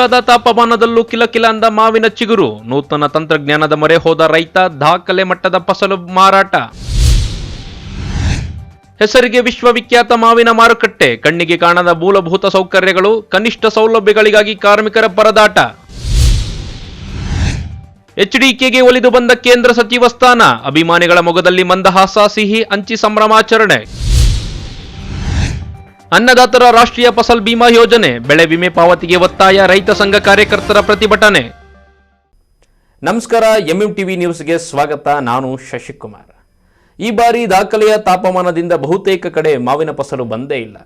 ಹೆಚ್ಚಾದ ತಾಪಮಾನದಲ್ಲೂ ಕಿಲಕಿಲ ಅಂದ ಮಾವಿನ ಚಿಗುರು. ನೂತನ ತಂತ್ರಜ್ಞಾನದ ಮೊರೆ ಹೋದ ರೈತ, ದಾಖಲೆ ಮಟ್ಟದ ಫಸಲು ಮಾರಾಟ. ಹೆಸರಿಗೆ ವಿಶ್ವವಿಖ್ಯಾತ ಮಾವಿನ ಮಾರುಕಟ್ಟೆ, ಕಣ್ಣಿಗೆ ಕಾಣದ ಮೂಲಭೂತ ಸೌಕರ್ಯಗಳು, ಕನಿಷ್ಠ ಸೌಲಭ್ಯಗಳಿಗಾಗಿ ಕಾರ್ಮಿಕರ ಪರದಾಟ. ಎಚ್ಡಿಕೆಗೆ ಒಲಿದು ಬಂದ ಕೇಂದ್ರ ಸಚಿವ ಸ್ಥಾನ, ಅಭಿಮಾನಿಗಳ ಮೊಗದಲ್ಲಿ ಮಂದಹಾಸ, ಸಿಹಿ ಹಂಚಿ ಸಂಭ್ರಮಾಚರಣೆ. ಅನ್ನದಾತರ ರಾಷ್ಟ್ರೀಯ ಫಸಲ್ ಬಿಮಾ ಯೋಜನೆ, ಬೆಳೆ ವಿಮೆ ಪಾವತಿಗೆ ಒತ್ತಾಯ, ರೈತ ಸಂಘ ಕಾರ್ಯಕರ್ತರ ಪ್ರತಿಭಟನೆ. ನಮಸ್ಕಾರ, ಎಂಎಂಟಿವಿ ನ್ಯೂಸ್ಗೆ ಸ್ವಾಗತ. ನಾನು ಶಶಿಕುಮಾರ್. ಈ ಬಾರಿ ದಾಖಲೆಯ ತಾಪಮಾನದಿಂದ ಬಹುತೇಕ ಕಡೆ ಮಾವಿನ ಫಸಲು ಬಂದೇ ಇಲ್ಲ.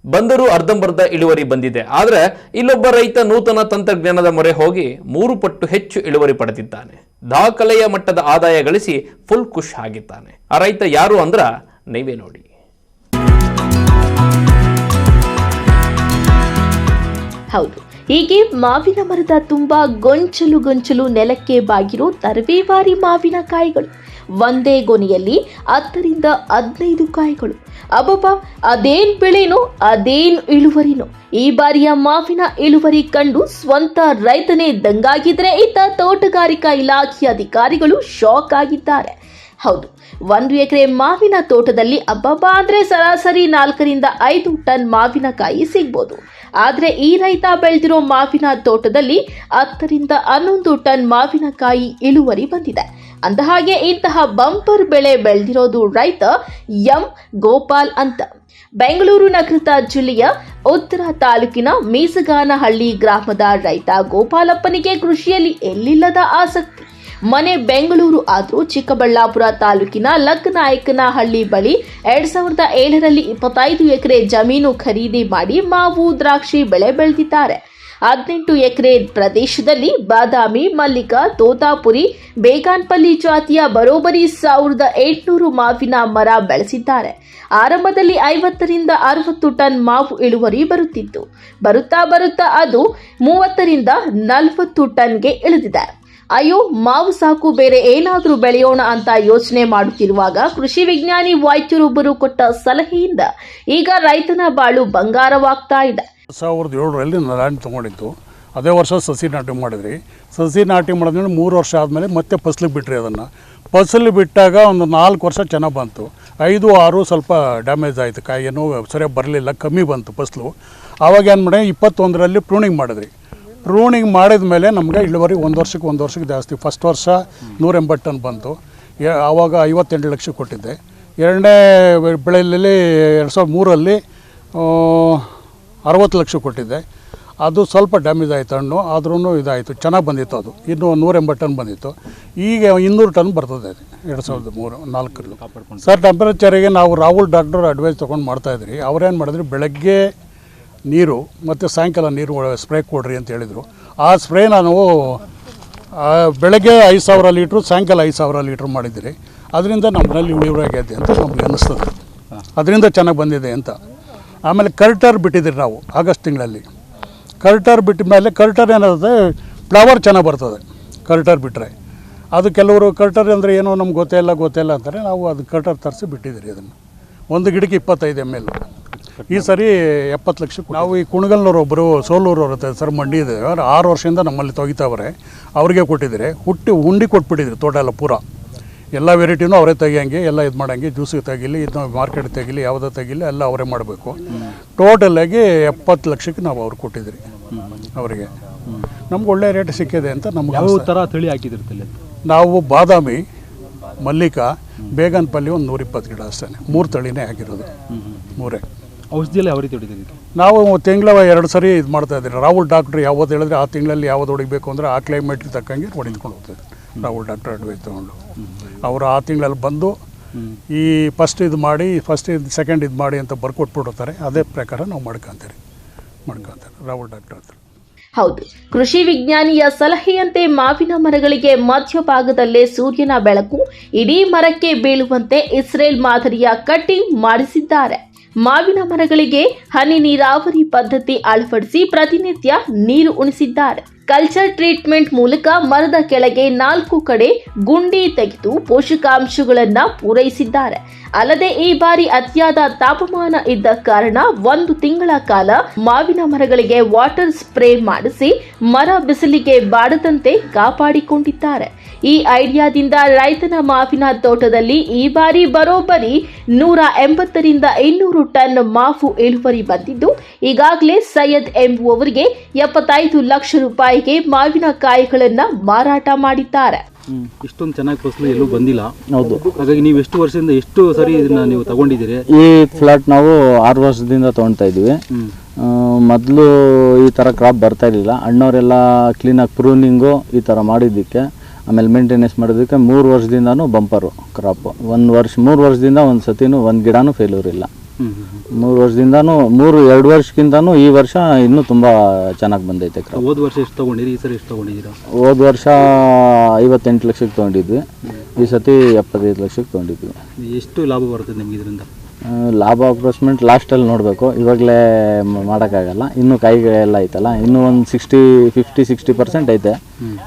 ಬಂದರೂ ಅರ್ಧಂಬರ್ಧ ಇಳುವರಿ ಬಂದಿದೆ. ಆದರೆ ಇಲ್ಲೊಬ್ಬ ರೈತ ನೂತನ ತಂತ್ರಜ್ಞಾನದ ಮೊರೆ ಹೋಗಿ 3 ಪಟ್ಟು ಹೆಚ್ಚು ಇಳುವರಿ ಪಡೆದಿದ್ದಾನೆ. ದಾಖಲೆಯ ಮಟ್ಟದ ಆದಾಯ ಗಳಿಸಿ ಫುಲ್ ಖುಷ್ ಆಗಿದ್ದಾನೆ. ಆ ರೈತ ಯಾರು ಅಂದ್ರ ನೀವೇ ನೋಡಿ. ಹೌದು, ಹೀಗೆ ಮಾವಿನ ಮರದ ತುಂಬಾ ಗೊಂಚಲು ನೆಲಕ್ಕೆ ಬಾಗಿರೋ ತರಬೇವಾರಿ ಮಾವಿನಕಾಯಿಗಳು. ಒಂದೇ ಗೊನೆಯಲ್ಲಿ 10ರಿಂದ 15 ಕಾಯಿಗಳು. ಅಬ್ಬಬ್ಬ, ಅದೇನ್ ಬೆಳೆನೋ ಅದೇನ್ ಇಳುವರಿನೋ. ಈ ಬಾರಿಯ ಮಾವಿನ ಇಳುವರಿ ಕಂಡು ಸ್ವಂತ ರೈತನೇ ದಂಗಾಗಿದ್ರೆ, ಇತ್ತ ತೋಟಗಾರಿಕಾ ಇಲಾಖೆ ಅಧಿಕಾರಿಗಳು ಶಾಕ್ ಆಗಿದ್ದಾರೆ. ಹೌದು, 1 ಎಕರೆ ಮಾವಿನ ತೋಟದಲ್ಲಿ ಅಬ್ಬಬ್ಬ ಅಂದ್ರೆ ಸರಾಸರಿ 4ರಿಂದ 5 ಟನ್ ಮಾವಿನಕಾಯಿ ಸಿಗ್ಬೋದು. ಆದ್ರೆ ಈ ರೈತ ಬೆಳೆದಿರೋ ಮಾವಿನ ತೋಟದಲ್ಲಿ 10ರಿಂದ 11 ಟನ್ ಮಾವಿನಕಾಯಿ ಇಳುವರಿ ಬಂದಿದೆ. ಅಂದಹಾಗೆ ಇಂತಹ ಬಂಪರ್ ಬೆಳೆ ಬೆಳೆದಿರೋದು ರೈತ ಎಂ ಗೋಪಾಲ್ ಅಂತ. ಬೆಂಗಳೂರು ನಗರದ ಜಿಲ್ಲೆಯ ಉತ್ತರ ತಾಲೂಕಿನ ಮೀಸಗಾನಹಳ್ಳಿ ಗ್ರಾಮದ ರೈತ ಗೋಪಾಲಪ್ಪನಿಗೆ ಕೃಷಿಯಲ್ಲಿ ಎಲ್ಲಿಲ್ಲದ ಆಸಕ್ತಿ. ಮನೆ ಬೆಂಗಳೂರು ಆದರೂ ಚಿಕ್ಕಬಳ್ಳಾಪುರ ತಾಲೂಕಿನ ಲಕ್ಕನಾಯಕನಹಳ್ಳಿ ಬಳಿ 2007ರಲ್ಲಿ 25 ಎಕರೆ ಜಮೀನು ಖರೀದಿ ಮಾಡಿ ಮಾವು, ದ್ರಾಕ್ಷಿ ಬೆಳೆ ಬೆಳೆದಿದ್ದಾರೆ. 18 ಎಕರೆ ಪ್ರದೇಶದಲ್ಲಿ ಬಾದಾಮಿ, ಮಲ್ಲಿಕ, ತೋತಾಪುರಿ, ಬೇಗಾನ್ಪಲ್ಲಿ ಜಾತಿಯ ಬರೋಬ್ಬರಿ 1800 ಮಾವಿನ ಮರ ಬೆಳೆಸಿದ್ದಾರೆ. ಆರಂಭದಲ್ಲಿ 50ರಿಂದ 60 ಟನ್ ಮಾವು ಇಳುವರಿ ಬರುತ್ತಿತ್ತು. ಬರುತ್ತಾ ಅದು 30ರಿಂದ 40 ಟನ್ಗೆ ಇಳಿದಿದೆ. ಅಯ್ಯೋ, ಮಾವು ಸಾಕು, ಬೇರೆ ಏನಾದರೂ ಬೆಳೆಯೋಣ ಅಂತ ಯೋಚನೆ ಮಾಡುತ್ತಿರುವಾಗ ಕೃಷಿ ವಿಜ್ಞಾನಿ ವೈದ್ಯರೊಬ್ಬರು ಕೊಟ್ಟ ಸಲಹೆಯಿಂದ ಈಗ ರೈತನ ಬಾಳು ಬಂಗಾರವಾಗ್ತಾ ಇದೆ. 2007ರಲ್ಲಿ ಲ್ಯಾಂಡ್ ತೊಗೊಂಡಿತ್ತು. ಅದೇ ವರ್ಷ ಸಸಿ ನಾಟಿ ಮಾಡಿದ್ರಿ. ಸಸಿ ನಾಟಿ ಮಾಡಿದ್ಮೇಲೆ 3 ವರ್ಷ ಆದಮೇಲೆ ಮತ್ತೆ ಫಸಲಿಗೆ ಬಿಟ್ರಿ. ಅದನ್ನು ಫಸಲು ಬಿಟ್ಟಾಗ ಒಂದು 4 ವರ್ಷ ಚೆನ್ನಾಗಿ ಬಂತು. 5, 6 ಸ್ವಲ್ಪ ಡ್ಯಾಮೇಜ್ ಆಯಿತು. ಕಾಯಿ ಏನೋ ಸರಿಯಾಗಿ ಬರಲಿಲ್ಲ, ಕಮ್ಮಿ ಬಂತು ಫಸಲು. ಆವಾಗ ಏನು ಮಾಡಿ 21ರಲ್ಲಿ ಪ್ರೂನಿಂಗ್ ಮಾಡಿದ್ರಿ. ಪ್ರೂನಿಂಗ್ ಮಾಡಿದ ಮೇಲೆ ನಮಗೆ ಇಳುವರಿ ಒಂದು ವರ್ಷಕ್ಕೆ ಜಾಸ್ತಿ. ಫಸ್ಟ್ ವರ್ಷ 180 ಟನ್ ಬಂತು. ಆವಾಗ 58 ಲಕ್ಷ ಕೊಟ್ಟಿದ್ದೆ. ಎರಡನೇ ಬೆಳೆಯಲ್ಲಿ 2003ರಲ್ಲಿ 60 ಲಕ್ಷ ಕೊಟ್ಟಿದ್ದೆ. ಅದು ಸ್ವಲ್ಪ ಡ್ಯಾಮೇಜ್ ಆಯಿತು ಹಣ್ಣು, ಆದ್ರೂ ಇದಾಯಿತು, ಚೆನ್ನಾಗಿ ಬಂದಿತ್ತು. ಅದು ಇನ್ನು 180 ಟನ್ ಬಂದಿತ್ತು. ಈಗ 200 ಟನ್ ಬರ್ತದೆ 2003-4ರಲ್ಲಿ. ಸರ್, ಟೆಂಪರೇಚರಿಗೆ ನಾವು ರಾಹುಲ್ ಡಾಕ್ಟರ್ ಅಡ್ವೈಸ್ ತೊಗೊಂಡು ಮಾಡ್ತಾಯಿದ್ರಿ. ಅವ್ರೇನು ಮಾಡಿದ್ರಿ, ಬೆಳಗ್ಗೆ ನೀರು ಮತ್ತು ಸಾಯಂಕಾಲ ನೀರು ಸ್ಪ್ರೇ ಕೊಡ್ರಿ ಅಂತ ಹೇಳಿದರು. ಆ ಸ್ಪ್ರೇ ನಾನು ಬೆಳಗ್ಗೆ 5000 ಲೀಟ್ರು, ಸಾಯಂಕಾಲ 5000 ಲೀಟ್ರ್ ಮಾಡಿದ್ದೀರಿ. ಅದರಿಂದ ನಮ್ಮಲ್ಲಿ ಇಳುವರಿ ಆಗೈತೆ ಅಂತ ನಮ್ಗೆ ಅನ್ನಿಸ್ತದೆ. ಅದರಿಂದ ಚೆನ್ನಾಗಿ ಬಂದಿದೆ ಅಂತ. ಆಮೇಲೆ ಕರ್ಟರ್ ಬಿಟ್ಟಿದ್ದೀರಿ ನಾವು ಆಗಸ್ಟ್ ತಿಂಗಳಲ್ಲಿ. ಕರ್ಟರ್ ಬಿಟ್ಟ ಮೇಲೆ ಕರ್ಟರ್ ಏನಾಗುತ್ತೆ, ಫ್ಲವರ್ ಚೆನ್ನಾಗಿ ಬರ್ತದೆ ಕರ್ಟರ್ ಬಿಟ್ಟರೆ. ಅದು ಕೆಲವರು ಕರ್ಟರ್ ಅಂದರೆ ಏನೋ ನಮ್ಗೆ ಗೊತ್ತೇ ಇಲ್ಲ ಅಂತಾರೆ. ನಾವು ಅದು ಕರ್ಟರ್ ತರಿಸಿ ಬಿಟ್ಟಿದ್ದೀರಿ. ಅದನ್ನು ಒಂದು ಗಿಡಕ್ಕೆ 25 ml. ಈ ಸರಿ 70 ಲಕ್ಷ. ನಾವು ಈ ಕುಣಗಲ್ನವ್ರು ಒಬ್ಬರು ಸೋಲೂರು ಇರುತ್ತೆ ಸರ್, ಮಂಡಿ ಇದೆ, 6 ವರ್ಷದಿಂದ ನಮ್ಮಲ್ಲಿ ತೆಗಿತಾವ್ರೆ. ಅವ್ರಿಗೆ ಕೊಟ್ಟಿದ್ದೀರಿ. ಹುಂಡಿ ಕೊಟ್ಬಿಟ್ಟಿದ್ರಿ ತೋಟ ಎಲ್ಲ ಪೂರ. ಎಲ್ಲ ವೆರೈಟಿನೂ ಅವರೇ ತೆಗಿಯಂಗೆ, ಎಲ್ಲ ಇದು ಮಾಡೋಂಗೆ, ಜ್ಯೂಸಿಗೆ ತೆಗಿಲಿ, ಇದು ಮಾರ್ಕೆಟ್ ತೆಗಿಲಿ, ಯಾವುದೋ ತೆಗಿಲಿ, ಎಲ್ಲ ಅವರೇ ಮಾಡಬೇಕು. ಟೋಟಲಾಗಿ 70 ಲಕ್ಷಕ್ಕೆ ನಾವು ಅವ್ರಿಗೆ ಕೊಟ್ಟಿದ್ರಿ. ಅವರಿಗೆ ನಮ್ಗೆ ಒಳ್ಳೆ ರೇಟ್ ಸಿಕ್ಕಿದೆ ಅಂತ ನಮ್ಗೆ. ಯಾವ ಥರ ತಳಿ ಹಾಕಿದಿರ್ತಲ್ಲ? ನಾವು ಬಾದಾಮಿ, ಮಲ್ಲಿಕ, ಬೇಗನ್ಪಲ್ಲಿ ಒಂದು 120 ಗಿಡ ಅಷ್ಟೇ. 3 ತಳಿನೇ ಹಾಕಿರೋದು, 3. ಔಷಧಿ ಎಲ್ಲ ಯಾವ ರೀತಿ ಹೊಡಿತೀರಿ? ನಾವು ತಿಂಗಳ 2 ಸರಿ ಇದು ಮಾಡ್ತಾಯಿದ್ದೀರಿ. ರಾಹುಲ್ ಡಾಕ್ಟ್ರ್ ಯಾವ್ದು ಹೇಳಿದ್ರೆ ಆ ತಿಂಗಳಲ್ಲಿ ಯಾವ್ದು ಹೊಡಿಬೇಕು ಅಂದರೆ ಆ ಕ್ಲೈಮೇಟ್ಗೆ ತಕ್ಕಂಗೆ ಹೊಡಿದ್ಕೊಂಡು ಹೋಗ್ತಾಯಿದ್ರು. ರಾಹುಲ್ ಡಾಕ್ಟರ್ ಅಡ್ವೈಸ್ ತೊಗೊಂಡು ಅವರು ಆ ತಿಂಗಳಲ್ಲಿ ಬಂದು ಈ ಫಸ್ಟ್ ಸೆಕೆಂಡ್ ಇದು ಮಾಡಿ ಅಂತ ಬರ್ಕೊಟ್ಬಿಡ್ತಾರೆ. ಅದೇ ಪ್ರಕಾರ ನಾವು ಮಾಡ್ಕೊತಾರೆ ರಾಹುಲ್ ಡಾಕ್ಟರ್ ಹತ್ರ. ಹೌದು, ಕೃಷಿ ವಿಜ್ಞಾನಿಯ ಸಲಹೆಯಂತೆ ಮಾವಿನ ಮರಗಳಿಗೆ ಮಧ್ಯಭಾಗದಲ್ಲೇ ಸೂರ್ಯನ ಬೆಳಕು ಇಡೀ ಮರಕ್ಕೆ ಬೀಳುವಂತೆ ಇಸ್ರೇಲ್ ಮಾದರಿಯ ಕಟ್ಟಿಂಗ್ ಮಾಡಿಸಿದ್ದಾರೆ. ಮಾವಿನ ಮರಗಳಿಗೆ ಹನಿ ನೀರಾವರಿ ಪದ್ಧತಿ ಅಳವಡಿಸಿ ಪ್ರತಿನಿತ್ಯ ನೀರು ಉಣಿಸಿದ್ದಾರೆ. ಕಲ್ಚರ್ ಟ್ರೀಟ್ಮೆಂಟ್ ಮೂಲಕ ಮರದ ಕೆಳಗೆ 4 ಕಡೆ ಗುಂಡಿ ತೆಗೆದು ಪೋಷಕಾಂಶಗಳನ್ನು ಪೂರೈಸಿದ್ದಾರೆ. ಅಲ್ಲದೆ ಈ ಬಾರಿ ಅತಿಯಾದ ತಾಪಮಾನ ಇದ್ದ ಕಾರಣ 1 ತಿಂಗಳ ಕಾಲ ಮಾವಿನ ಮರಗಳಿಗೆ ವಾಟರ್ ಸ್ಪ್ರೇ ಮಾಡಿಸಿ ಮರ ಬಿಸಿಲಿಗೆ ಬಾಡದಂತೆ ಕಾಪಾಡಿಕೊಂಡಿದ್ದಾರೆ. ಈ ಐಡಿಯಾದಿಂದ ರೈತನ ಮಾವಿನ ತೋಟದಲ್ಲಿ ಈ ಬಾರಿ ಬರೋಬ್ಬರಿ 180 ರಿಂದ 200 ಟನ್ ಮಾವು ಇಳುವರಿ ಬಂದಿದ್ದು, ಈಗಾಗಲೇ ಸೈಯದ್ ಎಂಬುವವರಿಗೆ 75 ಲಕ್ಷ ರೂಪಾಯಿಗೆ ಮಾವಿನಕಾಯಿಗಳನ್ನು ಮಾರಾಟ ಮಾಡಿದ್ದಾರೆ. ಇಷ್ಟೊಂದು ಚೆನ್ನಾಗಿ ಫಸಲು ಎಲ್ಲೂ ಬಂದಿಲ್ಲ. ಹೌದು. ಹಾಗಾಗಿ ನೀವು ಎಷ್ಟು ವರ್ಷದಿಂದ ಎಷ್ಟು ಸರಿ ಇದನ್ನ ನೀವು ತಗೊಂಡಿದ್ದೀರಿ? ಈ ಫ್ಲಾಟ್ ನಾವು 6 ವರ್ಷದಿಂದ ತೊಗೊಳ್ತಾ ಇದ್ದೀವಿ. ಮೊದಲು ಈ ಥರ ಕ್ರಾಪ್ ಬರ್ತಾ ಇರಲಿಲ್ಲ. ಅಣ್ಣವರೆಲ್ಲ ಕ್ಲೀನಾಗಿ ಪ್ರೂನಿಂಗು ಈ ಥರ ಮಾಡಿದ್ದಕ್ಕೆ, ಆಮೇಲೆ ಮೇಂಟೆನೆನ್ಸ್ ಮಾಡೋದಕ್ಕೆ 3 ವರ್ಷದಿಂದನೂ ಬಂಪರು ಕ್ರಾಪು. 3 ವರ್ಷದಿಂದ ಒಂದು ಸತಿನೂ ಒಂದು ಗಿಡನೂ ಫೇಲ್ಯೂರ್ ಇಲ್ಲ. 3 ವರ್ಷದಿಂದನೂ 2 ವರ್ಷಕ್ಕಿಂತನೂ ಈ ವರ್ಷ ಇನ್ನೂ ತುಂಬ ಚೆನ್ನಾಗಿ ಬಂದೈತೆ ಕ್ರಾಪ್. ಹೋದ ವರ್ಷ ಎಷ್ಟು ತೊಗೊಂಡಿರಿ, ಈ ಸರಿ ಎಷ್ಟು ತೊಗೊಂಡಿದ್ದೀರಾ? ಹೋದ ವರ್ಷ 58 ಲಕ್ಷಕ್ಕೆ ತೊಗೊಂಡಿದ್ವಿ, ಈ ಸತಿ 75 ಲಕ್ಷಕ್ಕೆ ತೊಗೊಂಡಿದ್ವಿ. ಎಷ್ಟು ಲಾಭ ಬರ್ತದೆ ನಿಮ್ಗೆ ಇದರಿಂದ? ಲಾಭ ಅಪ್ರಾಕ್ಸಿಮೇಟ್ ಲಾಸ್ಟಲ್ಲಿ ನೋಡಬೇಕು, ಇವಾಗಲೇ ಮಾಡೋಕ್ಕಾಗಲ್ಲ. ಇನ್ನೂ ಕಾಯಿಗಳೆಲ್ಲ ಐತಲ್ಲ, ಇನ್ನೂ ಒಂದು 50-60% ಐತೆ